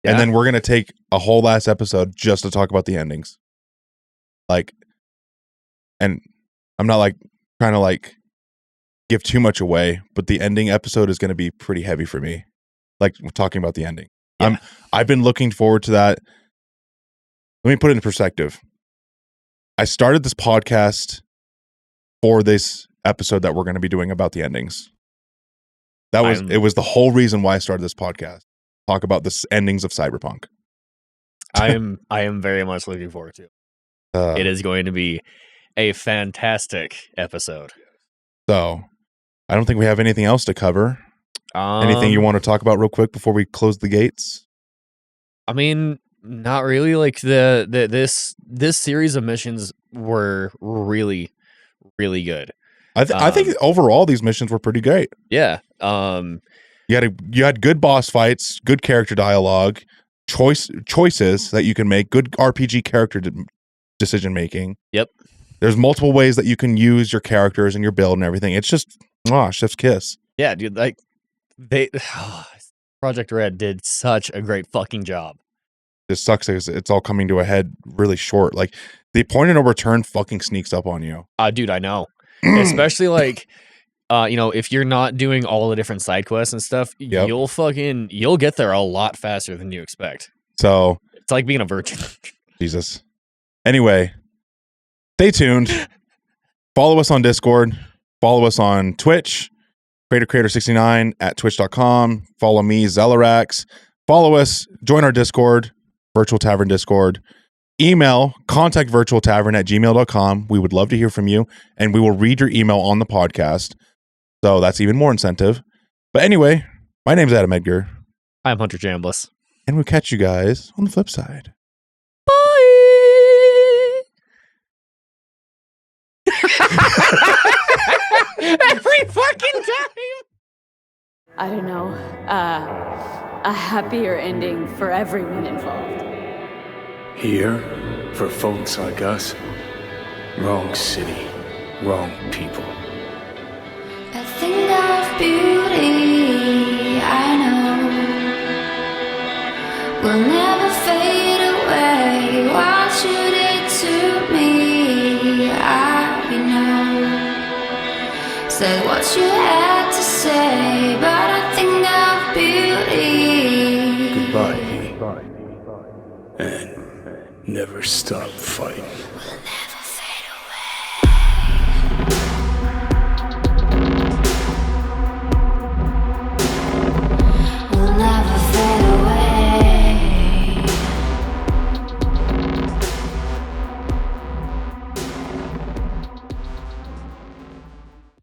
[SPEAKER 4] Yeah.
[SPEAKER 3] And then we're going to take a whole last episode just to talk about the endings. Like, and I'm not like trying to like give too much away, but the ending episode is going to be pretty heavy for me. Like, we're talking about the ending.
[SPEAKER 4] Yeah.
[SPEAKER 3] I've been looking forward to that. Let me put it in perspective. I started this podcast for this episode that we're going to be doing about the endings. It was the whole reason why I started this podcast. Talk about the endings of Cyberpunk.
[SPEAKER 4] I am very much looking forward to it. It is going to be a fantastic episode.
[SPEAKER 3] So, I don't think we have anything else to cover. Anything you want to talk about real quick before we close the gates?
[SPEAKER 4] I mean, not really. Like this series of missions were really, really good.
[SPEAKER 3] I think overall these missions were pretty great.
[SPEAKER 4] Yeah.
[SPEAKER 3] You had good boss fights, good character dialogue, choices that you can make, good RPG character decision making.
[SPEAKER 4] Yep.
[SPEAKER 3] There's multiple ways that you can use your characters and your build and everything. It's just chef's kiss.
[SPEAKER 4] Yeah, dude. Like Project Red did such a great fucking job.
[SPEAKER 3] It sucks because it's all coming to a head really short. Like, the point of no return fucking sneaks up on you.
[SPEAKER 4] Dude, I know. Especially like, if you're not doing all the different side quests and stuff,
[SPEAKER 3] Yep.
[SPEAKER 4] you'll get there a lot faster than you expect.
[SPEAKER 3] So
[SPEAKER 4] It's like being a virgin.
[SPEAKER 3] Jesus. Anyway, stay tuned. Follow us on Discord. Follow us on Twitch. Creator69 at twitch.com. Follow me, Zelarax. Follow us. Join our Discord, Virtual Tavern Discord. Email contactvirtualtavern@gmail.com. We would love to hear from you, and we will read your email on the podcast. So that's even more incentive. But anyway, my name's Adam Edgar,
[SPEAKER 4] I'm Hunter Chambliss.
[SPEAKER 3] and we'll catch you guys on the flip side.
[SPEAKER 4] Every fucking time.
[SPEAKER 7] I don't know, a happier ending for everyone involved.
[SPEAKER 2] Here, for folks like us, wrong city, wrong people.
[SPEAKER 8] A thing of beauty, I know, will never fade away. What you did to me, I know. Said what you had to say, but a thing of beauty.
[SPEAKER 2] Goodbye, and never stop fighting.
[SPEAKER 8] Will never